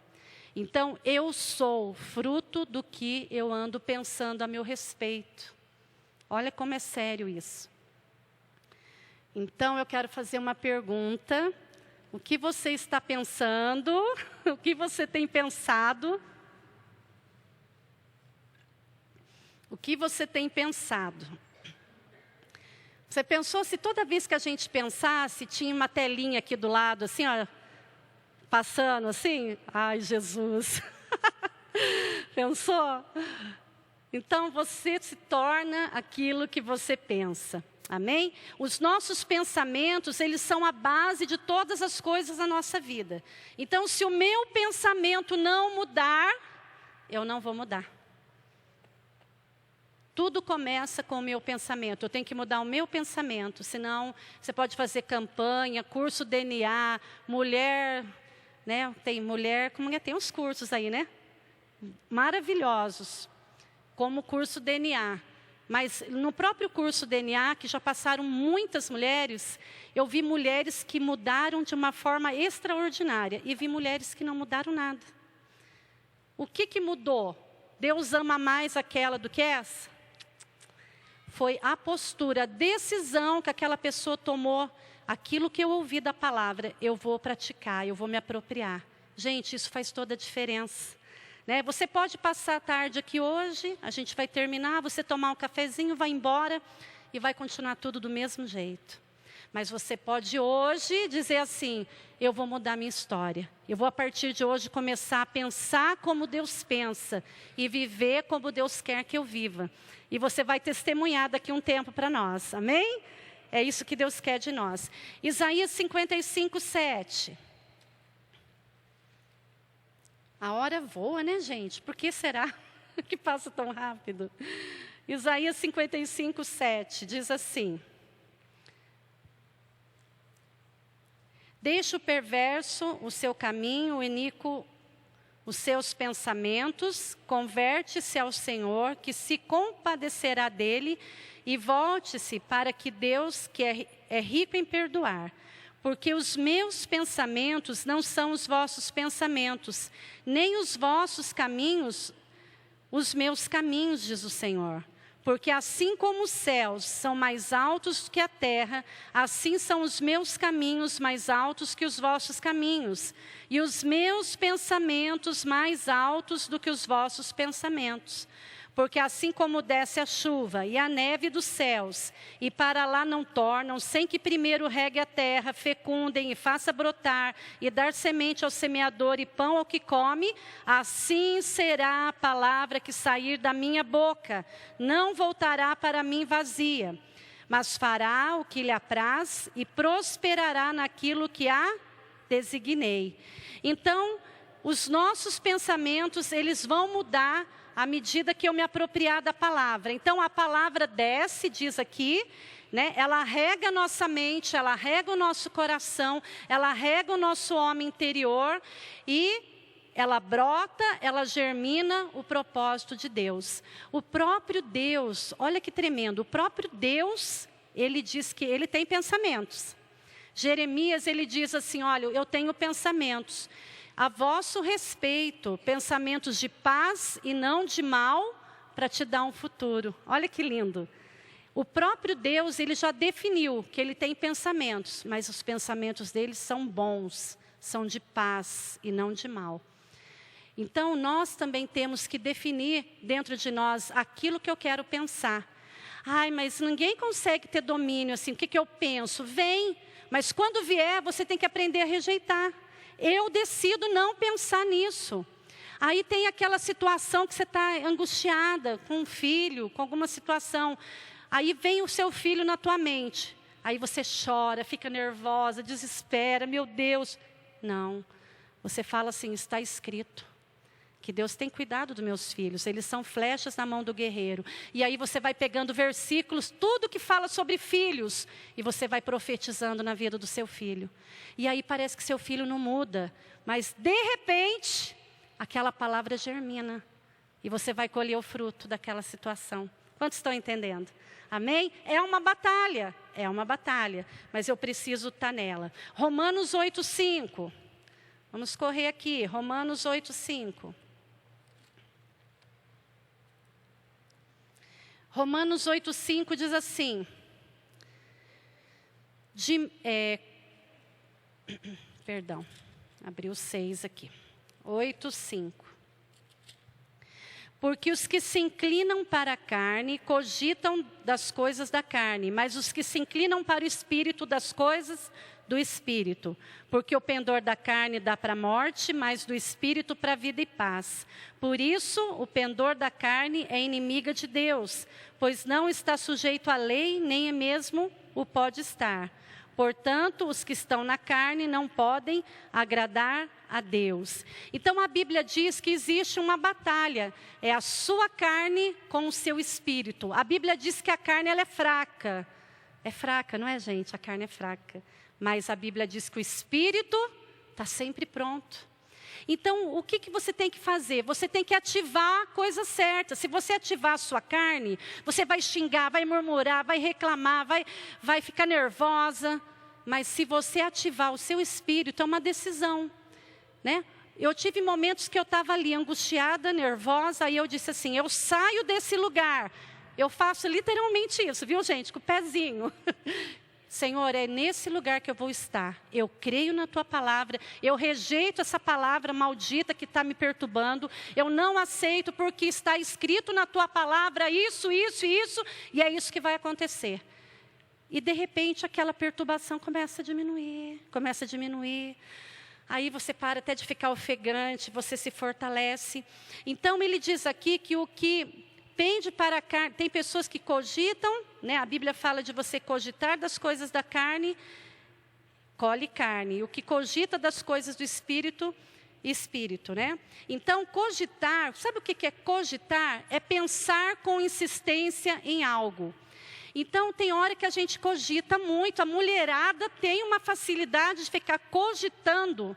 Então, eu sou fruto do que eu ando pensando a meu respeito. Olha como é sério isso. Então, eu quero fazer uma pergunta. O que você está pensando? O que você tem pensado? O que você tem pensado? Você pensou se toda vez que a gente pensasse, tinha uma telinha aqui do lado, assim, ó, passando assim? Ai, Jesus! Pensou? Então, você se torna aquilo que você pensa. Amém? Os nossos pensamentos, eles são a base de todas as coisas da nossa vida. Então, se o meu pensamento não mudar, eu não vou mudar. Tudo começa com o meu pensamento. Eu tenho que mudar o meu pensamento. Senão, você pode fazer campanha, curso DNA, mulher, né? Tem mulher, como é? Tem uns cursos aí, né? Maravilhosos, como o curso DNA. Mas no próprio curso DNA, que já passaram muitas mulheres, eu vi mulheres que mudaram de uma forma extraordinária. E vi mulheres que não mudaram nada. O que mudou? Deus ama mais aquela do que essa? Foi a postura, a decisão que aquela pessoa tomou. Aquilo que eu ouvi da palavra, eu vou praticar, eu vou me apropriar. Gente, isso faz toda a diferença. Né? Você pode passar a tarde aqui hoje, a gente vai terminar, você tomar um cafezinho, vai embora e vai continuar tudo do mesmo jeito. Mas você pode hoje dizer assim, eu vou mudar minha história. Eu vou a partir de hoje começar a pensar como Deus pensa e viver como Deus quer que eu viva. E você vai testemunhar daqui um tempo para nós, amém? É isso que Deus quer de nós. Isaías 55, 7. A hora voa, né, gente? Por que será que passa tão rápido? Isaías 55, 7 diz assim. Deixa o perverso o seu caminho, o iníquo os seus pensamentos, converte-se ao Senhor, que se compadecerá dele, e volte-se para que Deus, que é rico em perdoar. Porque os meus pensamentos não são os vossos pensamentos, nem os vossos caminhos, os meus caminhos, diz o Senhor. Porque assim como os céus são mais altos que a terra, assim são os meus caminhos mais altos que os vossos caminhos, e os meus pensamentos mais altos do que os vossos pensamentos. Porque assim como desce a chuva e a neve dos céus, e para lá não tornam, sem que primeiro regue a terra, fecundem e faça brotar, e dar semente ao semeador e pão ao que come, assim será a palavra que sair da minha boca. Não voltará para mim vazia, mas fará o que lhe apraz e prosperará naquilo que a designei. Então, os nossos pensamentos, eles vão mudar à medida que eu me apropriar da palavra. Então, a palavra desce, diz aqui, né? Ela rega a nossa mente, ela rega o nosso coração, ela rega o nosso homem interior e ela brota, ela germina o propósito de Deus. O próprio Deus, olha que tremendo, o próprio Deus, ele diz que ele tem pensamentos. Jeremias, ele diz assim, olha, eu tenho pensamentos a vosso respeito, pensamentos de paz e não de mal, para te dar um futuro. Olha que lindo. O próprio Deus, ele já definiu que ele tem pensamentos, mas os pensamentos dele são bons, são de paz e não de mal. Então, nós também temos que definir dentro de nós aquilo que eu quero pensar. Ai, mas ninguém consegue ter domínio assim, o que eu penso? Vem, mas quando vier, você tem que aprender a rejeitar. Eu decido não pensar nisso. Aí tem aquela situação que você está angustiada com um filho, com alguma situação. Aí vem o seu filho na tua mente. Aí você chora, fica nervosa, desespera, meu Deus. Não, você fala assim, está escrito. Que Deus tem cuidado dos meus filhos, eles são flechas na mão do guerreiro. E aí você vai pegando versículos, tudo que fala sobre filhos, e você vai profetizando na vida do seu filho. E aí parece que seu filho não muda, mas de repente, aquela palavra germina. E você vai colher o fruto daquela situação. Quantos estão entendendo? Amém? É uma batalha, mas eu preciso estar nela. Romanos 8:5. Vamos correr aqui, Romanos 8:5. Romanos 8:5 diz assim, perdão, abri o 6 aqui, 8:5. Porque os que se inclinam para a carne cogitam das coisas da carne, mas os que se inclinam para o Espírito das coisas do Espírito. Porque o pendor da carne dá para a morte, mas do Espírito para a vida e paz. Por isso, o pendor da carne é inimiga de Deus, pois não está sujeito à lei, nem mesmo o pode estar. Portanto, os que estão na carne não podem agradar a Deus. Então, a Bíblia diz que existe uma batalha. É a sua carne com o seu espírito. A Bíblia diz que a carne ela é fraca. É fraca, não é, gente? A carne é fraca. Mas a Bíblia diz que o espírito está sempre pronto. Então, o que você tem que fazer? Você tem que ativar a coisa certa. Se você ativar a sua carne, você vai xingar, vai murmurar, vai reclamar, vai ficar nervosa. Mas se você ativar o seu espírito, é uma decisão, né? Eu tive momentos que eu estava ali angustiada, nervosa, aí eu disse assim, eu saio desse lugar. Eu faço literalmente isso, viu, gente? Com o pezinho. Senhor, é nesse lugar que eu vou estar. Eu creio na tua palavra. Eu rejeito essa palavra maldita que está me perturbando. Eu não aceito porque está escrito na tua palavra isso, isso e isso. E é isso que vai acontecer. E de repente aquela perturbação começa a diminuir. Aí você para até de ficar ofegante, você se fortalece. Então ele diz aqui que o que pende para a carne, tem pessoas que cogitam, né? A Bíblia fala de você cogitar das coisas da carne, colhe carne. O que cogita das coisas do espírito, espírito, né? Então, cogitar, sabe o que é cogitar? É pensar com insistência em algo. Então, tem hora que a gente cogita muito, a mulherada tem uma facilidade de ficar cogitando.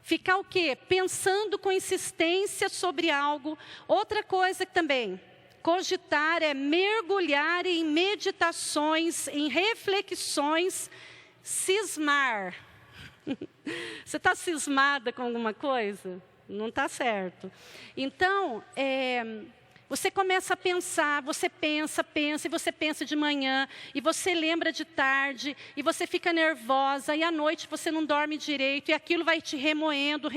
Ficar o quê? Pensando com insistência sobre algo. Outra coisa também, cogitar é mergulhar em meditações, em reflexões, cismar. Você está cismada com alguma coisa? Não está certo. Então, você começa a pensar, você pensa, e você pensa de manhã, e você lembra de tarde, e você fica nervosa, e à noite você não dorme direito, e aquilo vai te remoendo,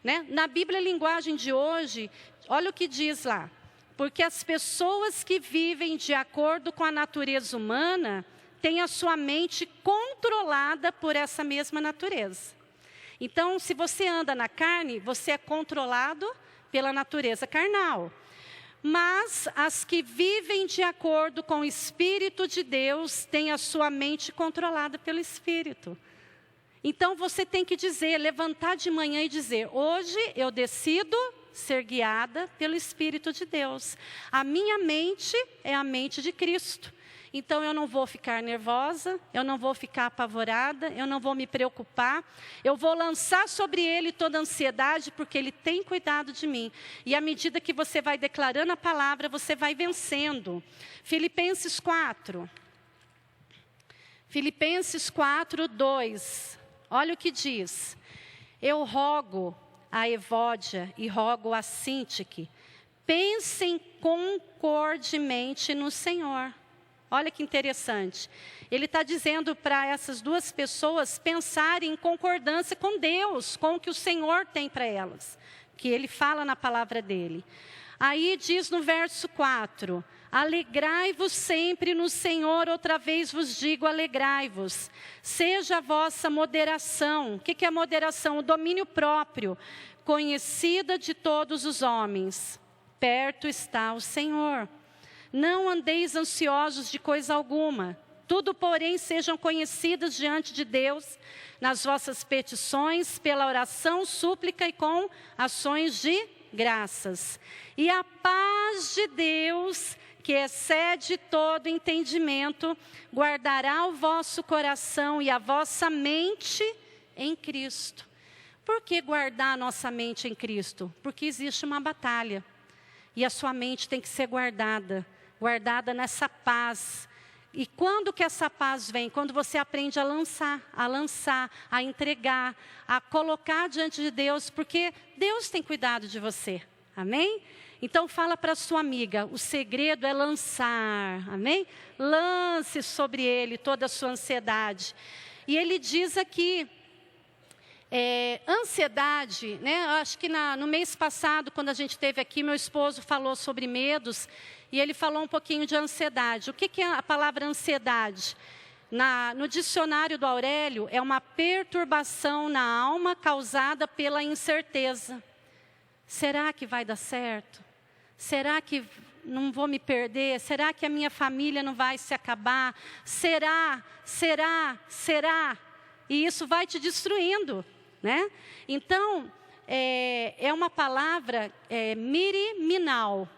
né? Na Bíblia, a linguagem de hoje, olha o que diz lá. Porque as pessoas que vivem de acordo com a natureza humana, têm a sua mente controlada por essa mesma natureza. Então, se você anda na carne, você é controlado pela natureza carnal. Mas as que vivem de acordo com o Espírito de Deus, têm a sua mente controlada pelo Espírito. Então você tem que dizer, levantar de manhã e dizer, hoje eu decido ser guiada pelo Espírito de Deus. A minha mente é a mente de Cristo. Então eu não vou ficar nervosa, eu não vou ficar apavorada, eu não vou me preocupar. Eu vou lançar sobre Ele toda a ansiedade, porque Ele tem cuidado de mim. E à medida que você vai declarando a palavra, você vai vencendo. Filipenses 4. Filipenses 4, 2. Olha o que diz. Eu rogo a Evódia e rogo a Sintique, pensem concordemente no Senhor. Olha que interessante. Ele está dizendo para essas duas pessoas pensarem em concordância com Deus, com o que o Senhor tem para elas, que Ele fala na palavra dEle. Aí diz no verso 4, alegrai-vos sempre no Senhor, outra vez vos digo, alegrai-vos. Seja a vossa moderação, o que é moderação? O domínio próprio, conhecida de todos os homens. Perto está o Senhor. Não andeis ansiosos de coisa alguma. Tudo, porém, sejam conhecidas diante de Deus nas vossas petições, pela oração, súplica e com ações de graças. E a paz de Deus, que excede todo entendimento, guardará o vosso coração e a vossa mente em Cristo. Por que guardar a nossa mente em Cristo? Porque existe uma batalha. E a sua mente tem que ser guardada nessa paz. E quando que essa paz vem? Quando você aprende a lançar, a entregar, a colocar diante de Deus, porque Deus tem cuidado de você. Amém? Então fala para sua amiga, o segredo é lançar. Amém? Lance sobre ele toda a sua ansiedade. E ele diz aqui, ansiedade, né? Eu acho que no mês passado, quando a gente esteve aqui, meu esposo falou sobre medos, e ele falou um pouquinho de ansiedade. O que é a palavra ansiedade? No dicionário do Aurélio, é uma perturbação na alma causada pela incerteza. Será que vai dar certo? Será que não vou me perder? Será que a minha família não vai se acabar? Será? E isso vai te destruindo, né? Então, é uma palavra miriminal.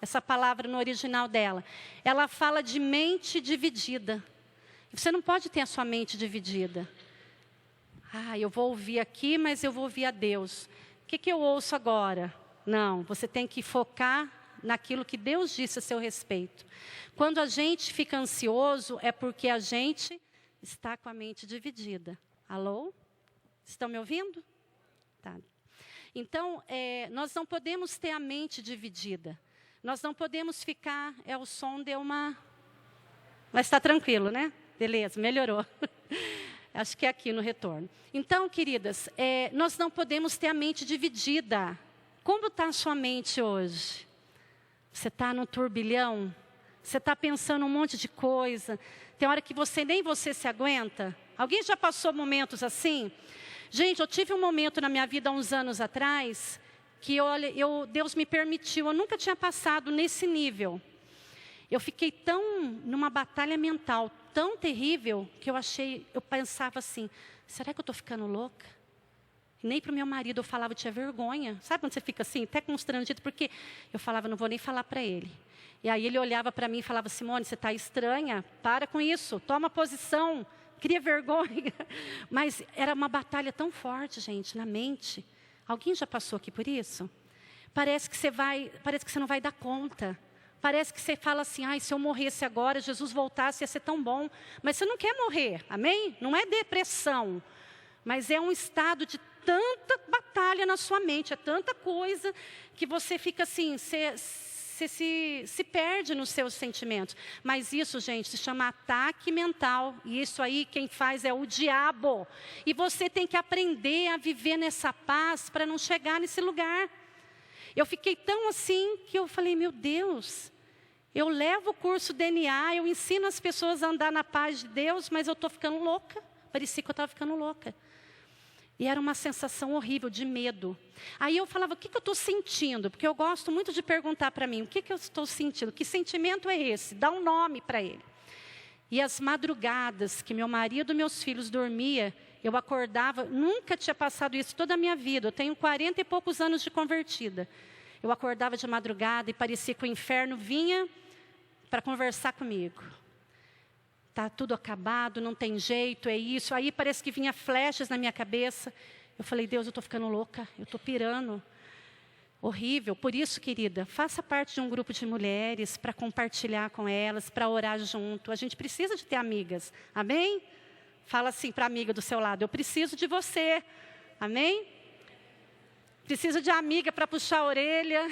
Essa palavra no original dela. Ela fala de mente dividida. Você não pode ter a sua mente dividida. Eu vou ouvir aqui, mas eu vou ouvir a Deus. O que eu ouço agora? Não, você tem que focar naquilo que Deus disse a seu respeito. Quando a gente fica ansioso, é porque a gente está com a mente dividida. Alô? Estão me ouvindo? Tá. Então, nós não podemos ter a mente dividida. Nós não podemos ficar, o som deu uma... Mas está tranquilo, né? Beleza, melhorou. Acho que é aqui no retorno. Então, queridas, nós não podemos ter a mente dividida. Como está a sua mente hoje? Você está no turbilhão? Você está pensando um monte de coisa? Tem hora que nem você se aguenta? Alguém já passou momentos assim? Gente, eu tive um momento na minha vida há uns anos atrás... que Deus me permitiu, eu nunca tinha passado nesse nível. Eu fiquei numa batalha mental tão terrível, que eu pensava assim, será que eu estou ficando louca? Nem para o meu marido eu falava, eu tinha vergonha. Sabe quando você fica assim, até constrangido, porque eu falava, não vou nem falar para ele. E aí ele olhava para mim e falava, Simone, você está estranha, para com isso, toma posição, cria vergonha. Mas era uma batalha tão forte, gente, na mente. Alguém já passou aqui por isso? Parece que você não vai dar conta. Parece que você fala assim, se eu morresse agora, Jesus voltasse, ia ser tão bom. Mas você não quer morrer, amém? Não é depressão, mas é um estado de tanta batalha na sua mente, é tanta coisa que você fica assim, você se perde nos seus sentimentos. Mas isso, gente, se chama ataque mental. E isso aí, quem faz é o diabo. E você tem que aprender a viver nessa paz para não chegar nesse lugar. Eu fiquei tão assim que eu falei, meu Deus, eu levo o curso DNA, eu ensino as pessoas a andar na paz de Deus, mas eu estou ficando louca. Parecia que eu estava ficando louca. E era uma sensação horrível de medo. Aí eu falava, o que eu estou sentindo? Porque eu gosto muito de perguntar para mim, o que eu estou sentindo? Que sentimento é esse? Dá um nome para ele. E as madrugadas que meu marido e meus filhos dormiam, eu acordava, nunca tinha passado isso toda a minha vida. Eu tenho 40 e poucos anos de convertida. Eu acordava de madrugada e parecia que o inferno vinha para conversar comigo. Está tudo acabado, não tem jeito, é isso. Aí parece que vinha flechas na minha cabeça. Eu falei, Deus, eu estou ficando louca, eu estou pirando. Horrível. Por isso, querida, faça parte de um grupo de mulheres para compartilhar com elas, para orar junto. A gente precisa de ter amigas, amém? Fala assim para a amiga do seu lado, eu preciso de você, amém? Preciso de amiga para puxar a orelha,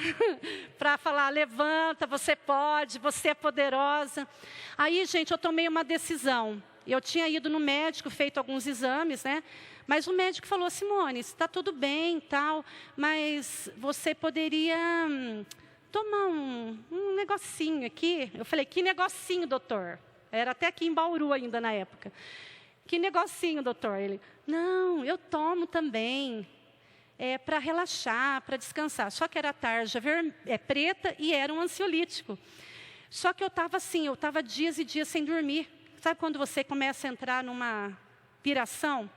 para falar, levanta, você pode, você é poderosa. Aí, gente, eu tomei uma decisão. Eu tinha ido no médico, feito alguns exames, né? Mas o médico falou, Simone, está tudo bem, tal, mas você poderia tomar um negocinho aqui. Eu falei, que negocinho, doutor? Era até aqui em Bauru ainda na época. Que negocinho, doutor? Ele, não, eu tomo também. Para relaxar, para descansar. Só que era a tarja preta e era um ansiolítico. Só que eu estava assim, eu estava dias e dias sem dormir. Sabe quando você começa a entrar numa piração?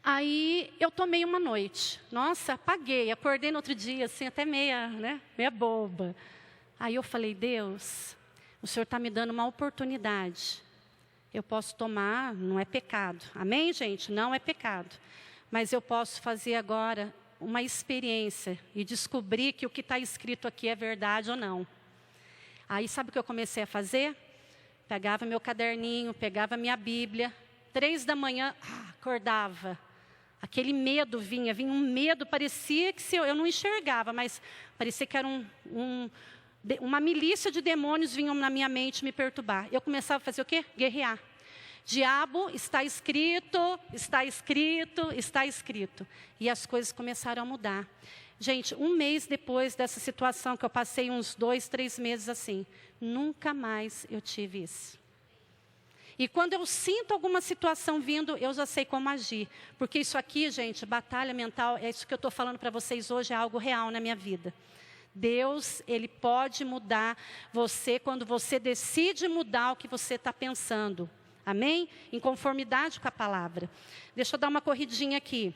Aí eu tomei uma noite. Nossa, apaguei, acordei no outro dia, assim, até meia boba. Aí eu falei, Deus, o Senhor está me dando uma oportunidade. Eu posso tomar, não é pecado. Amém, gente? Não é pecado. Mas eu posso fazer agora uma experiência e descobrir que o que está escrito aqui é verdade ou não. Aí sabe o que eu comecei a fazer? Pegava meu caderninho, pegava minha Bíblia. 3 da manhã, acordava. Aquele medo vinha um medo, parecia que eu não enxergava, mas parecia que era uma milícia de demônios vinham na minha mente me perturbar. Eu começava a fazer o quê? Guerrear. Diabo, está escrito, está escrito, está escrito. E as coisas começaram a mudar. Gente, 1 mês depois dessa situação, que eu passei uns 2, 3 meses assim, nunca mais eu tive isso. E quando eu sinto alguma situação vindo, eu já sei como agir. Porque isso aqui, gente, batalha mental, é isso que eu estou falando para vocês hoje, é algo real na minha vida. Deus, Ele pode mudar você quando você decide mudar o que você está pensando. Amém? Em conformidade com a palavra. Deixa eu dar uma corridinha aqui.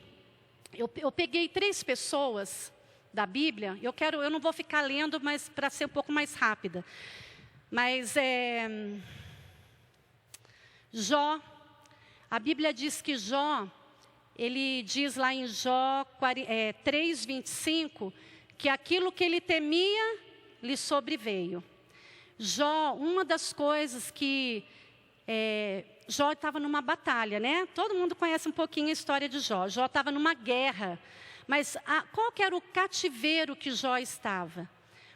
Eu peguei 3 pessoas da Bíblia. Eu não vou ficar lendo, mas para ser um pouco mais rápida. Mas Jó, a Bíblia diz que Jó, ele diz lá em Jó 3:25, que aquilo que ele temia lhe sobreveio. Jó, uma das coisas que Jó estava numa batalha, né? Todo mundo conhece um pouquinho a história de Jó. Jó estava numa guerra. Mas qual que era o cativeiro que Jó estava?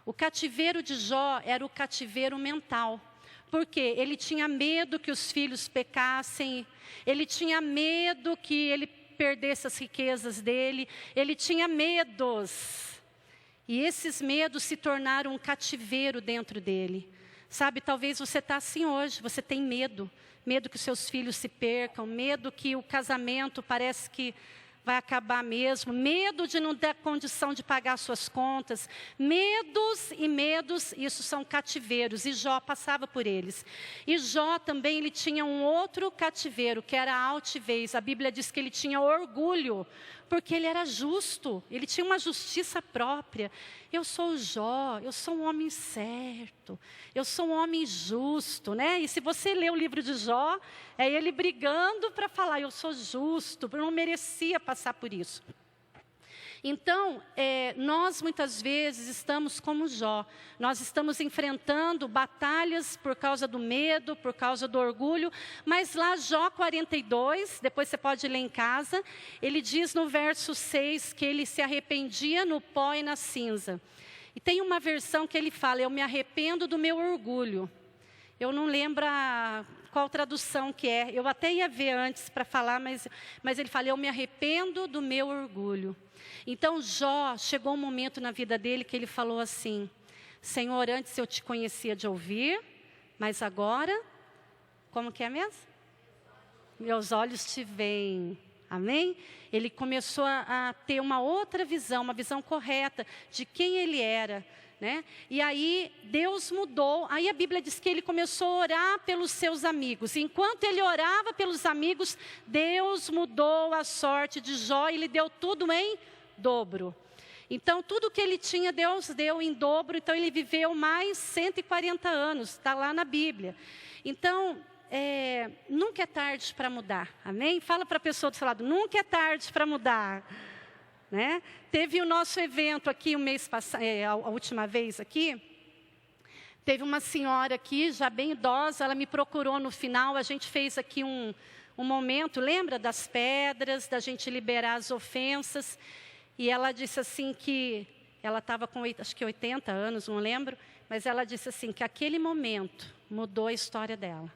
O cativeiro de Jó era o cativeiro mental. Por quê? Ele tinha medo que os filhos pecassem. Ele tinha medo que ele perdesse as riquezas dele. Ele tinha medos. E esses medos se tornaram um cativeiro dentro dele. Sabe, talvez você está assim hoje, você tem medo. Medo que os seus filhos se percam, medo que o casamento parece que vai acabar mesmo, medo de não ter condição de pagar suas contas, medos e medos, isso são cativeiros, e Jó passava por eles. E Jó também, ele tinha um outro cativeiro, que era a altivez. A Bíblia diz que ele tinha orgulho, porque ele era justo, ele tinha uma justiça própria. Eu sou Jó, eu sou um homem certo, eu sou um homem justo, né? E se você ler o livro de Jó, é ele brigando para falar, eu sou justo, eu não merecia passar por isso. Então, nós muitas vezes estamos como Jó. Nós estamos enfrentando batalhas por causa do medo, por causa do orgulho. Mas lá, Jó 42, depois você pode ler em casa, ele diz no verso 6 que ele se arrependia no pó e na cinza. E tem uma versão que ele fala, eu me arrependo do meu orgulho. Eu não lembro qual tradução que é. Eu até ia ver antes para falar, mas ele fala, eu me arrependo do meu orgulho. Então, Jó, chegou um momento na vida dele que ele falou assim, Senhor, antes eu te conhecia de ouvir, mas agora, como que é mesmo? Meus olhos te veem. Amém? Ele começou a ter uma outra visão, uma visão correta de quem ele era. Né? E aí Deus mudou, aí a Bíblia diz que ele começou a orar pelos seus amigos. Enquanto ele orava pelos amigos, Deus mudou a sorte de Jó e lhe deu tudo em dobro. Então tudo que ele tinha, Deus deu em dobro, então ele viveu mais 140 anos, está lá na Bíblia. Então, nunca é tarde para mudar, amém? Fala para a pessoa do seu lado, nunca é tarde para mudar. Né? Teve o nosso evento aqui, o mês passado, a última vez aqui, teve uma senhora aqui, já bem idosa, ela me procurou no final, a gente fez aqui um momento, lembra das pedras, da gente liberar as ofensas, e ela disse assim que, ela estava com acho que 80 anos, não lembro, mas ela disse assim que aquele momento mudou a história dela.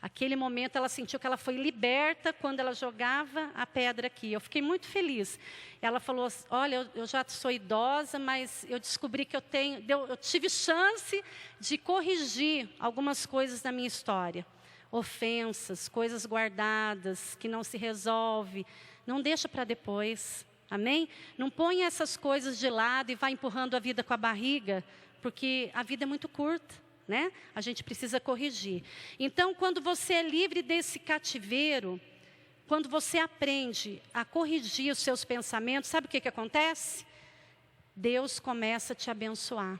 Aquele momento ela sentiu que ela foi liberta quando ela jogava a pedra aqui. Eu fiquei muito feliz. Ela falou, olha, eu já sou idosa, mas eu descobri que eu tive chance de corrigir algumas coisas da minha história. Ofensas, coisas guardadas, que não se resolve. Não deixa para depois, amém? Não ponha essas coisas de lado e vá empurrando a vida com a barriga, porque a vida é muito curta, né? A gente precisa corrigir. Então, quando você é livre desse cativeiro, quando você aprende a corrigir os seus pensamentos, sabe o que acontece? Deus começa a te abençoar.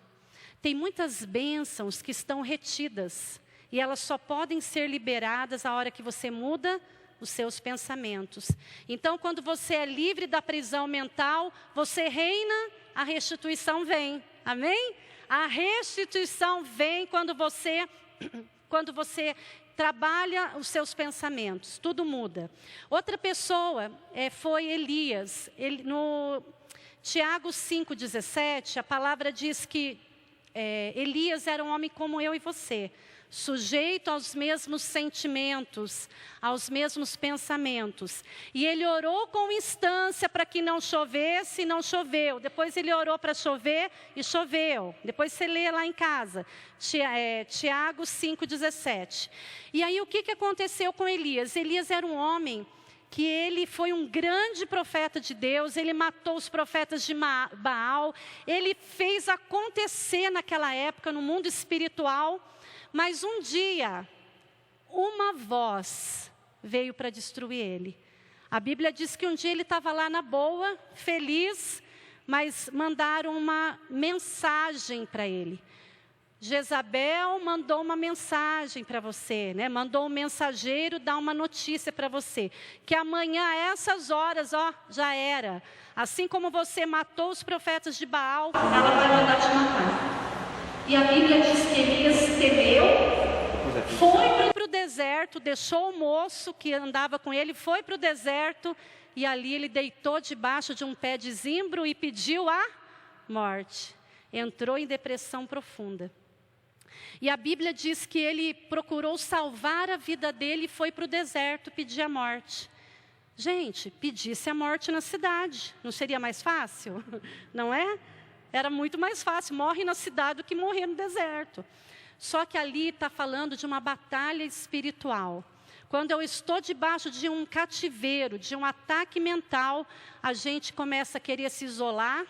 Tem muitas bênçãos que estão retidas, e elas só podem ser liberadas a hora que você muda os seus pensamentos. Então, quando você é livre da prisão mental, você reina, a restituição vem. Amém? A restituição vem quando você trabalha os seus pensamentos. Tudo muda. Outra pessoa foi Elias. No Tiago 5,17, a palavra diz que Elias era um homem como eu e você, sujeito aos mesmos sentimentos, aos mesmos pensamentos. E ele orou com instância para que não chovesse, e não choveu. Depois ele orou para chover e choveu. Depois você lê lá em casa, Tiago 5,17. E aí o que aconteceu com Elias? Elias era um homem que ele foi um grande profeta de Deus, ele matou os profetas de Baal, ele fez acontecer naquela época no mundo espiritual. Mas um dia, uma voz veio para destruir ele. A Bíblia diz que um dia ele estava lá na boa, feliz, mas mandaram uma mensagem para ele. Jezabel mandou uma mensagem para você, né? Mandou um mensageiro dar uma notícia para você. Que amanhã, a essas horas, já era. Assim como você matou os profetas de Baal, ela vai mandar te matar. E a Bíblia diz que Elias temeu, foi para o deserto, deixou o moço que andava com ele, foi para o deserto, e ali ele deitou debaixo de um pé de zimbro e pediu a morte. Entrou em depressão profunda. E a Bíblia diz que ele procurou salvar a vida dele e foi para o deserto pedir a morte. Gente, pedisse a morte na cidade, não seria mais fácil? Não é? Era muito mais fácil, morre na cidade do que morrer no deserto. Só que ali está falando de uma batalha espiritual. Quando eu estou debaixo de um cativeiro, de um ataque mental, a gente começa a querer se isolar,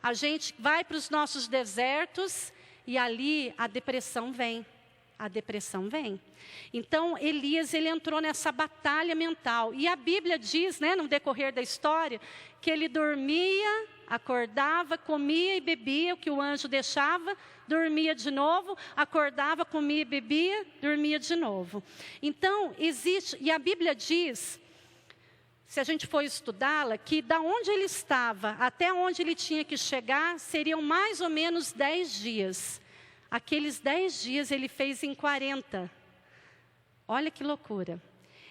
a gente vai para os nossos desertos e ali a depressão vem. A depressão vem. Então, Elias, ele entrou nessa batalha mental. E a Bíblia diz, né, no decorrer da história, que ele dormia, acordava, comia e bebia o que o anjo deixava, dormia de novo, acordava, comia e bebia, dormia de novo. Então, existe, e a Bíblia diz, se a gente for estudá-la, que da onde ele estava até onde ele tinha que chegar, seriam mais ou menos 10 dias. Aqueles 10 dias ele fez em 40. Olha que loucura.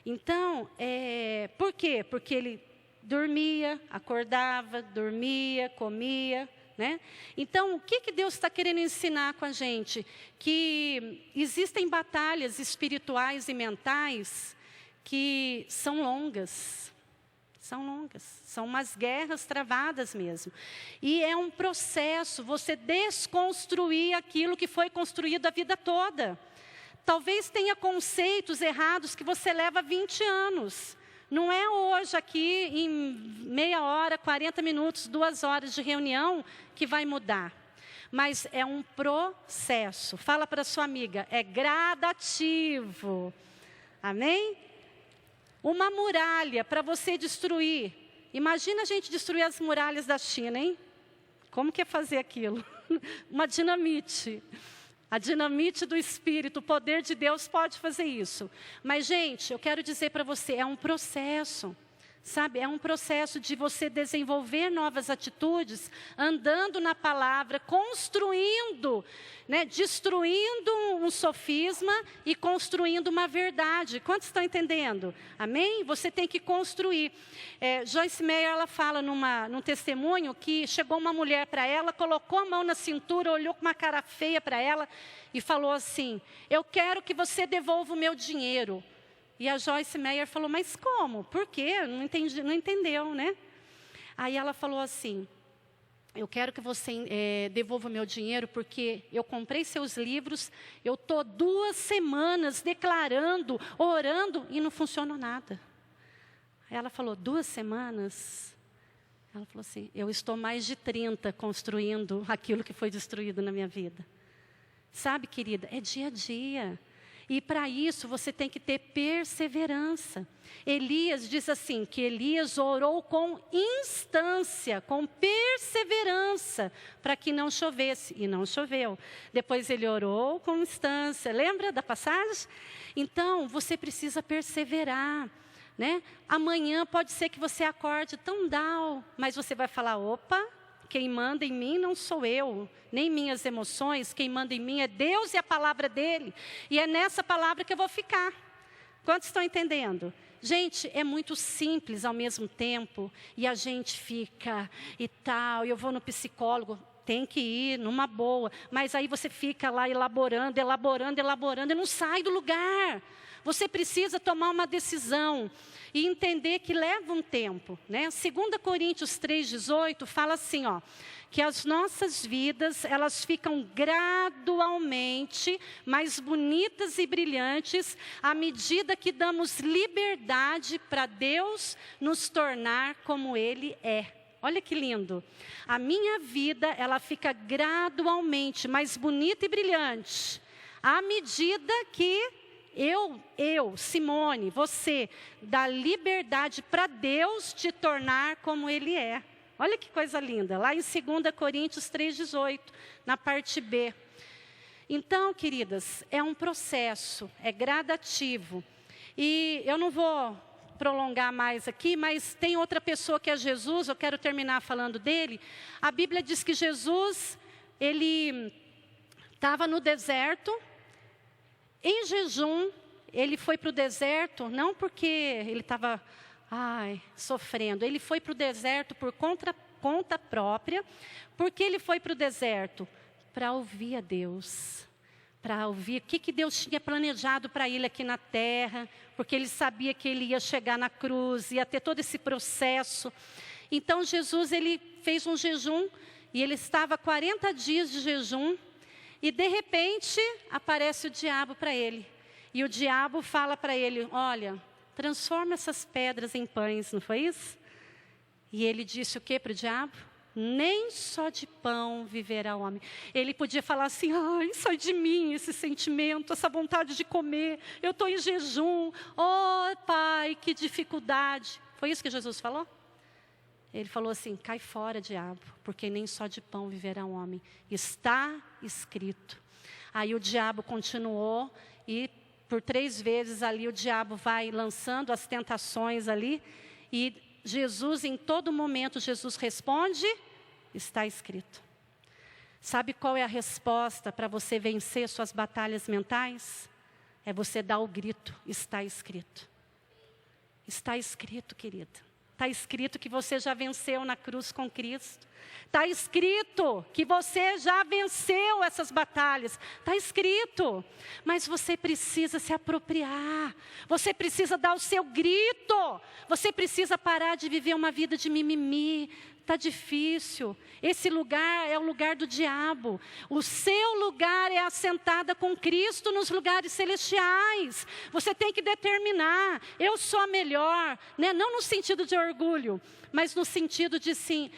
Então, por quê? Porque ele dormia, acordava, dormia, comia, né? Então, o que Deus está querendo ensinar com a gente? Que existem batalhas espirituais e mentais que são longas. São longas, são umas guerras travadas mesmo. E é um processo, você desconstruir aquilo que foi construído a vida toda. Talvez tenha conceitos errados que você leva 20 anos. Não é hoje aqui em meia hora, 40 minutos, 2 horas de reunião que vai mudar. Mas é um processo. Fala para sua amiga, é gradativo. Amém? Uma muralha para você destruir. Imagina a gente destruir as muralhas da China, hein? Como que é fazer aquilo? Uma dinamite. A dinamite do Espírito, o poder de Deus pode fazer isso. Mas, gente, eu quero dizer para você, é um processo. Sabe, é um processo de você desenvolver novas atitudes, andando na palavra, construindo, né, destruindo um sofisma e construindo uma verdade. Quantos estão entendendo? Amém? Você tem que construir. Joyce Meyer, ela fala num testemunho que chegou uma mulher para ela, colocou a mão na cintura, olhou com uma cara feia para ela e falou assim, eu quero que você devolva o meu dinheiro. E a Joyce Meyer falou, mas como? Por quê? Não entendeu, né? Aí ela falou assim, eu quero que você devolva o meu dinheiro porque eu comprei seus livros, eu estou 2 semanas declarando, orando e não funcionou nada. Aí ela falou, 2 semanas? Ela falou assim, eu estou mais de 30 construindo aquilo que foi destruído na minha vida. Sabe, querida, é dia a dia. E para isso você tem que ter perseverança. Elias diz assim, que Elias orou com instância, com perseverança, para que não chovesse. E não choveu. Depois ele orou com instância. Lembra da passagem? Então, você precisa perseverar. Né? Amanhã pode ser que você acorde tão down, mas você vai falar, opa, quem manda em mim não sou eu, nem minhas emoções, quem manda em mim é Deus e a palavra dele, e é nessa palavra que eu vou ficar. Quantos estão entendendo? Gente, é muito simples ao mesmo tempo, e a gente fica e tal, eu vou no psicólogo, tem que ir numa boa, mas aí você fica lá elaborando, e não sai do lugar. Você precisa tomar uma decisão e entender que leva um tempo, né? 2 Coríntios 3,18 fala assim, ó, que as nossas vidas, elas ficam gradualmente mais bonitas e brilhantes à medida que damos liberdade para Deus nos tornar como Ele é. Olha que lindo. A minha vida, ela fica gradualmente mais bonita e brilhante à medida que eu, Simone, você, dá liberdade para Deus te tornar como Ele é. Olha que coisa linda, lá em 2 Coríntios 3,18, na parte B. Então, queridas, é um processo, é gradativo. E eu não vou prolongar mais aqui, mas tem outra pessoa que é Jesus, eu quero terminar falando dele. A Bíblia diz que Jesus, ele estava no deserto, em jejum, ele foi para o deserto, não porque ele estava sofrendo, ele foi para o deserto por conta própria. Por que ele foi para o deserto? Para ouvir a Deus, para ouvir o que Deus tinha planejado para ele aqui na terra, porque ele sabia que ele ia chegar na cruz, ia ter todo esse processo. Então Jesus, ele fez um jejum, e ele estava 40 dias de jejum, e de repente, aparece o diabo para ele. E o diabo fala para ele, olha, transforma essas pedras em pães, não foi isso? E ele disse o que para o diabo? Nem só de pão viverá o homem. Ele podia falar assim, sai de mim esse sentimento, essa vontade de comer. Eu estou em jejum. Oh, Pai, que dificuldade. Foi isso que Jesus falou? Ele falou assim, cai fora, diabo, porque nem só de pão viverá um homem. Está escrito. Aí o diabo continuou e por 3 vezes ali o diabo vai lançando as tentações ali. E Jesus, em todo momento, Jesus responde, está escrito. Sabe qual é a resposta para você vencer suas batalhas mentais? É você dar o grito, está escrito. Está escrito, querida. Está escrito que você já venceu na cruz com Cristo. Está escrito que você já venceu essas batalhas. Está escrito. Mas você precisa se apropriar. Você precisa dar o seu grito. Você precisa parar de viver uma vida de mimimi. Está difícil. Esse lugar é o lugar do diabo. O seu lugar é assentada com Cristo nos lugares celestiais. Você tem que determinar. Eu sou a melhor. Né? Não no sentido de orgulho, mas no sentido de sim,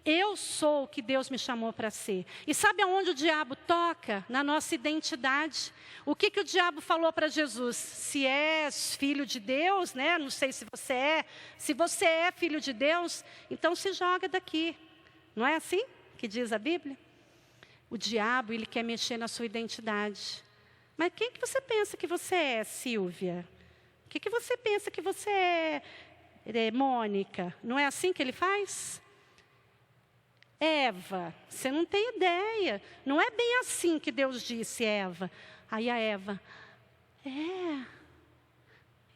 eu sou o que Deus me chamou para ser. E sabe aonde o diabo toca? Na nossa identidade. O que o diabo falou para Jesus? Se és filho de Deus, né? Não sei se você é. Se você é filho de Deus, então se joga daqui. Não é assim que diz a Bíblia? O diabo, ele quer mexer na sua identidade. Mas quem que você pensa que você é, Silvia? O que você pensa que você é, Mônica? Não é assim que ele faz? Eva, você não tem ideia. Não é bem assim que Deus disse, Eva. Aí a Eva,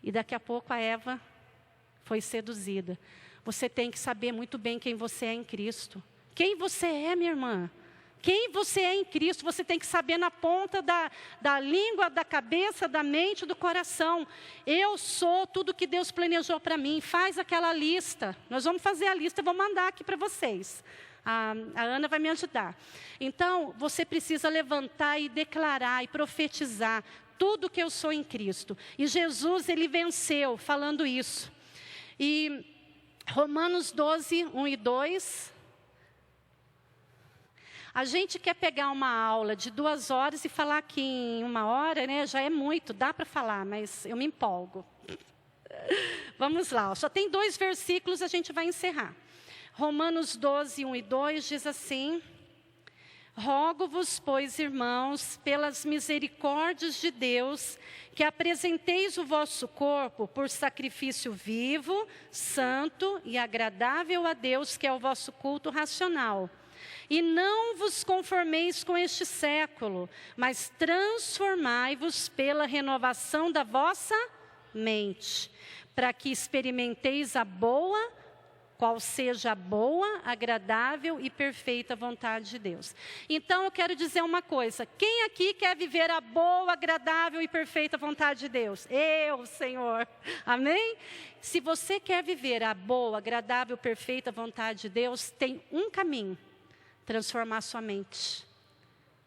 E daqui a pouco a Eva foi seduzida. Você tem que saber muito bem quem você é em Cristo. Quem você é, minha irmã? Quem você é em Cristo, você tem que saber na ponta da língua, da cabeça, da mente, do coração. Eu sou tudo que Deus planejou para mim. Faz aquela lista. Nós vamos fazer a lista, vou mandar aqui para vocês. A Ana vai me ajudar. Então, você precisa levantar e declarar e profetizar tudo que eu sou em Cristo. E Jesus, ele venceu falando isso. E Romanos 12, 1 e 2. A gente quer pegar uma aula de 2 horas e falar aqui em 1 hora, né? Já é muito, dá para falar, mas eu me empolgo. Vamos lá, só tem 2 versículos, a gente vai encerrar. Romanos 12, 1 e 2 diz assim: rogo-vos, pois, irmãos, pelas misericórdias de Deus, que apresenteis o vosso corpo por sacrifício vivo, santo e agradável a Deus, que é o vosso culto racional. E não vos conformeis com este século, mas transformai-vos pela renovação da vossa mente, para que experimenteis a boa, qual seja a boa, agradável e perfeita vontade de Deus. Então eu quero dizer uma coisa: quem aqui quer viver a boa, agradável e perfeita vontade de Deus? Eu, Senhor. Amém? Se você quer viver a boa, agradável, perfeita vontade de Deus, tem um caminho: transformar sua mente,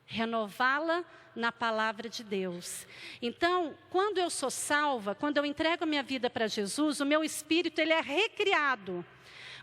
renová-la na palavra de Deus. Então, quando eu sou salva, quando eu entrego a minha vida para Jesus, o meu espírito ele é recriado.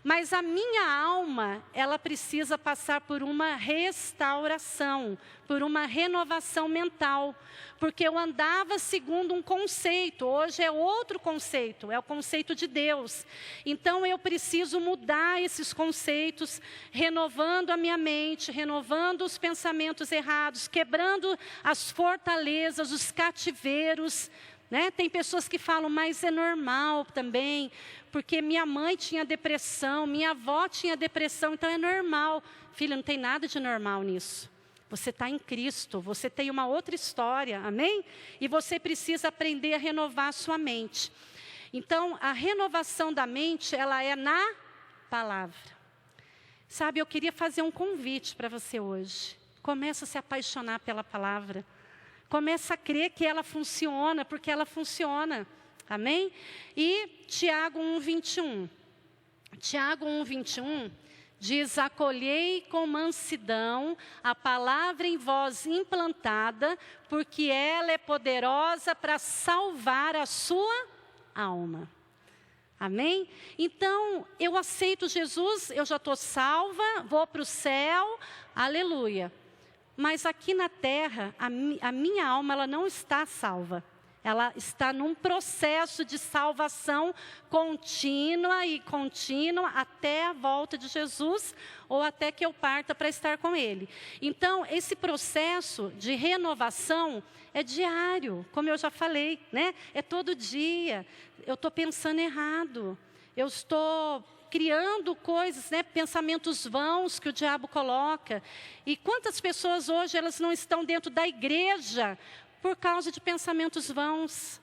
Mas a minha alma, ela precisa passar por uma restauração, por uma renovação mental. Porque eu andava segundo um conceito, hoje é outro conceito, é o conceito de Deus. Então eu preciso mudar esses conceitos, renovando a minha mente, renovando os pensamentos errados, quebrando as fortalezas, os cativeiros. Né? Tem pessoas que falam, mas é normal também, porque minha mãe tinha depressão, minha avó tinha depressão, então é normal. Filha, não tem nada de normal nisso. Você está em Cristo, você tem uma outra história, amém? E você precisa aprender a renovar a sua mente. Então, a renovação da mente, ela é na palavra. Sabe, eu queria fazer um convite para você hoje. Começa a se apaixonar pela palavra. Começa a crer que ela funciona, porque ela funciona. Amém? E Tiago 1:21. Tiago 1:21 diz: acolhei com mansidão a palavra em vós implantada, porque ela é poderosa para salvar a sua alma. Amém? Então, eu aceito Jesus, eu já estou salva, vou para o céu, aleluia. Mas aqui na terra, a minha alma ela não está salva. Ela está num processo de salvação contínua e contínua até a volta de Jesus ou até que eu parta para estar com Ele. Então, esse processo de renovação é diário, como eu já falei, né? É todo dia. Eu estou pensando errado. Eu estou criando coisas, né, pensamentos vãos que o diabo coloca. E quantas pessoas hoje elas não estão dentro da igreja por causa de pensamentos vãos,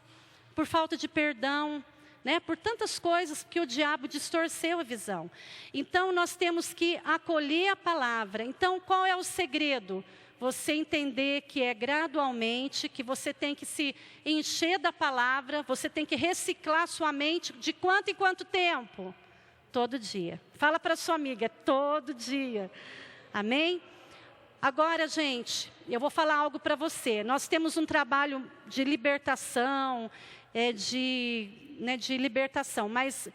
por falta de perdão, né, por tantas coisas que o diabo distorceu a visão. Então nós temos que acolher a palavra. Então qual é o segredo? Você entender que é gradualmente, que você tem que se encher da palavra, você tem que reciclar sua mente de quanto em quanto tempo? Todo dia. Fala para sua amiga, todo dia. Amém? Agora, gente, eu vou falar algo para você. Nós temos um trabalho de libertação, de libertação. Mas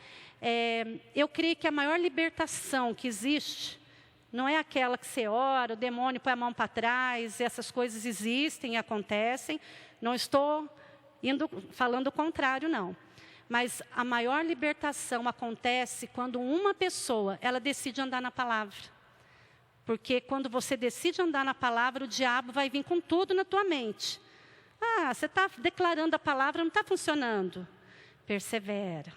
eu creio que a maior libertação que existe não é aquela que você ora, o demônio põe a mão para trás, essas coisas existem e acontecem. Não estou falando o contrário, não. Mas a maior libertação acontece quando uma pessoa, ela decide andar na palavra. Porque quando você decide andar na palavra, o diabo vai vir com tudo na tua mente. Ah, você está declarando a palavra, não está funcionando. Persevera.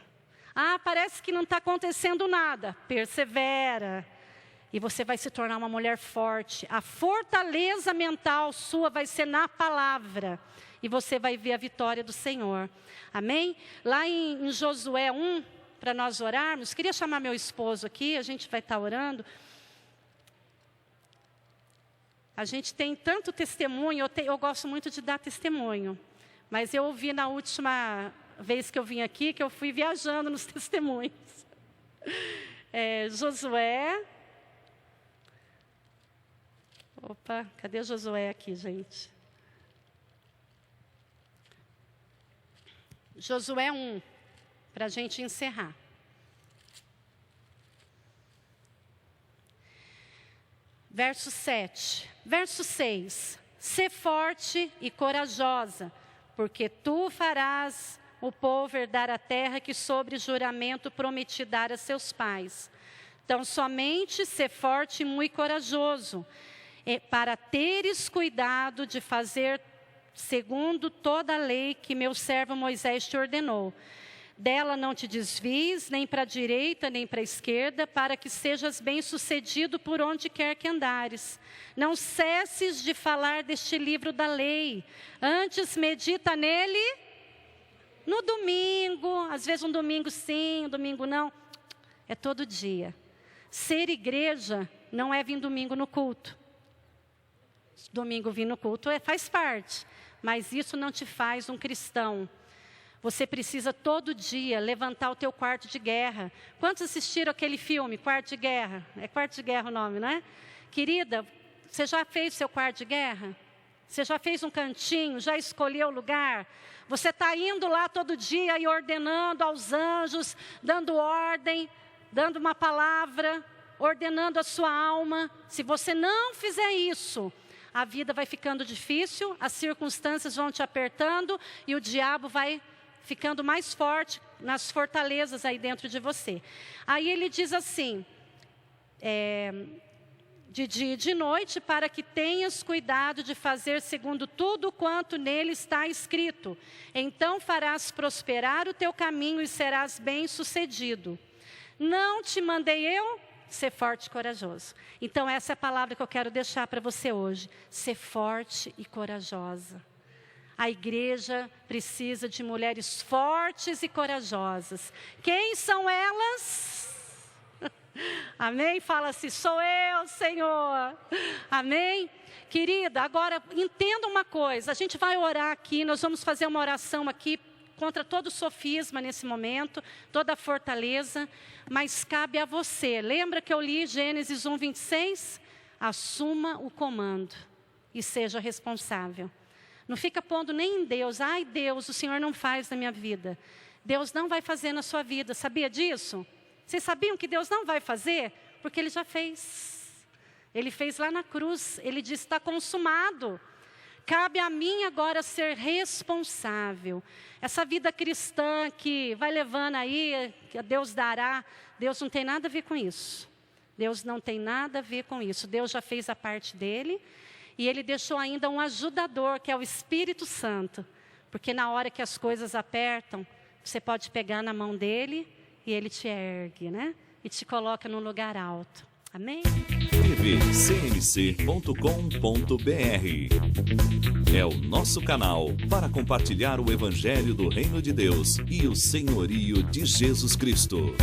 Ah, parece que não está acontecendo nada. Persevera. E você vai se tornar uma mulher forte. A fortaleza mental sua vai ser na palavra. E você vai ver a vitória do Senhor. Amém? Lá em Josué 1, para nós orarmos, queria chamar meu esposo aqui, a gente vai estar orando. A gente tem tanto testemunho, eu gosto muito de dar testemunho. Mas eu ouvi na última vez que eu vim aqui, que eu fui viajando nos testemunhos. Josué. Opa, cadê Josué aqui, gente? Josué 1, para a gente encerrar. Verso 7. Verso 6. Sê forte e corajosa, porque tu farás o povo herdar a terra que sobre juramento prometi dar a seus pais. Então, somente ser forte e muito corajoso, para teres cuidado de fazer segundo toda a lei que meu servo Moisés te ordenou. Dela não te desvies, nem para a direita, nem para a esquerda, para que sejas bem-sucedido por onde quer que andares. Não cesses de falar deste livro da lei, antes medita nele no domingo, às vezes um domingo sim, um domingo não, é todo dia. Ser igreja não é vir domingo no culto. Domingo vir no culto faz parte, mas isso não te faz um cristão. Você precisa todo dia levantar o teu quarto de guerra. Quantos assistiram aquele filme, Quarto de Guerra? É Quarto de Guerra o nome, não é? Querida, você já fez seu quarto de guerra? Você já fez um cantinho, já escolheu o lugar? Você está indo lá todo dia e ordenando aos anjos, dando ordem, dando uma palavra, ordenando a sua alma. Se você não fizer isso, a vida vai ficando difícil, as circunstâncias vão te apertando e o diabo vai ficando mais forte nas fortalezas aí dentro de você. Aí ele diz assim, de dia e de noite, para que tenhas cuidado de fazer segundo tudo quanto nele está escrito. Então farás prosperar o teu caminho e serás bem-sucedido. Não te mandei eu? Ser forte e corajoso. Então essa é a palavra que eu quero deixar para você hoje. Ser forte e corajosa. A igreja precisa de mulheres fortes e corajosas. Quem são elas? Amém? Fala assim, sou eu, Senhor. Amém? Querida, agora entenda uma coisa. A gente vai orar aqui, nós vamos fazer uma oração aqui contra todo sofisma nesse momento, toda fortaleza, mas cabe a você. Lembra que eu li Gênesis 1:26? Assuma o comando e seja responsável. Não fica pondo nem em Deus. Ai, Deus, o Senhor não faz na minha vida. Deus não vai fazer na sua vida. Sabia disso? Vocês sabiam que Deus não vai fazer? Porque Ele já fez. Ele fez lá na cruz. Ele disse, está consumado. Cabe a mim agora ser responsável. Essa vida cristã que vai levando aí, que Deus dará, Deus não tem nada a ver com isso. Deus não tem nada a ver com isso. Deus já fez a parte dele. E Ele deixou ainda um ajudador, que é o Espírito Santo. Porque na hora que as coisas apertam, você pode pegar na mão dEle e Ele te ergue, né? E te coloca num lugar alto. Amém? tvcmc.com.br é o nosso canal para compartilhar o Evangelho do Reino de Deus e o senhorio de Jesus Cristo.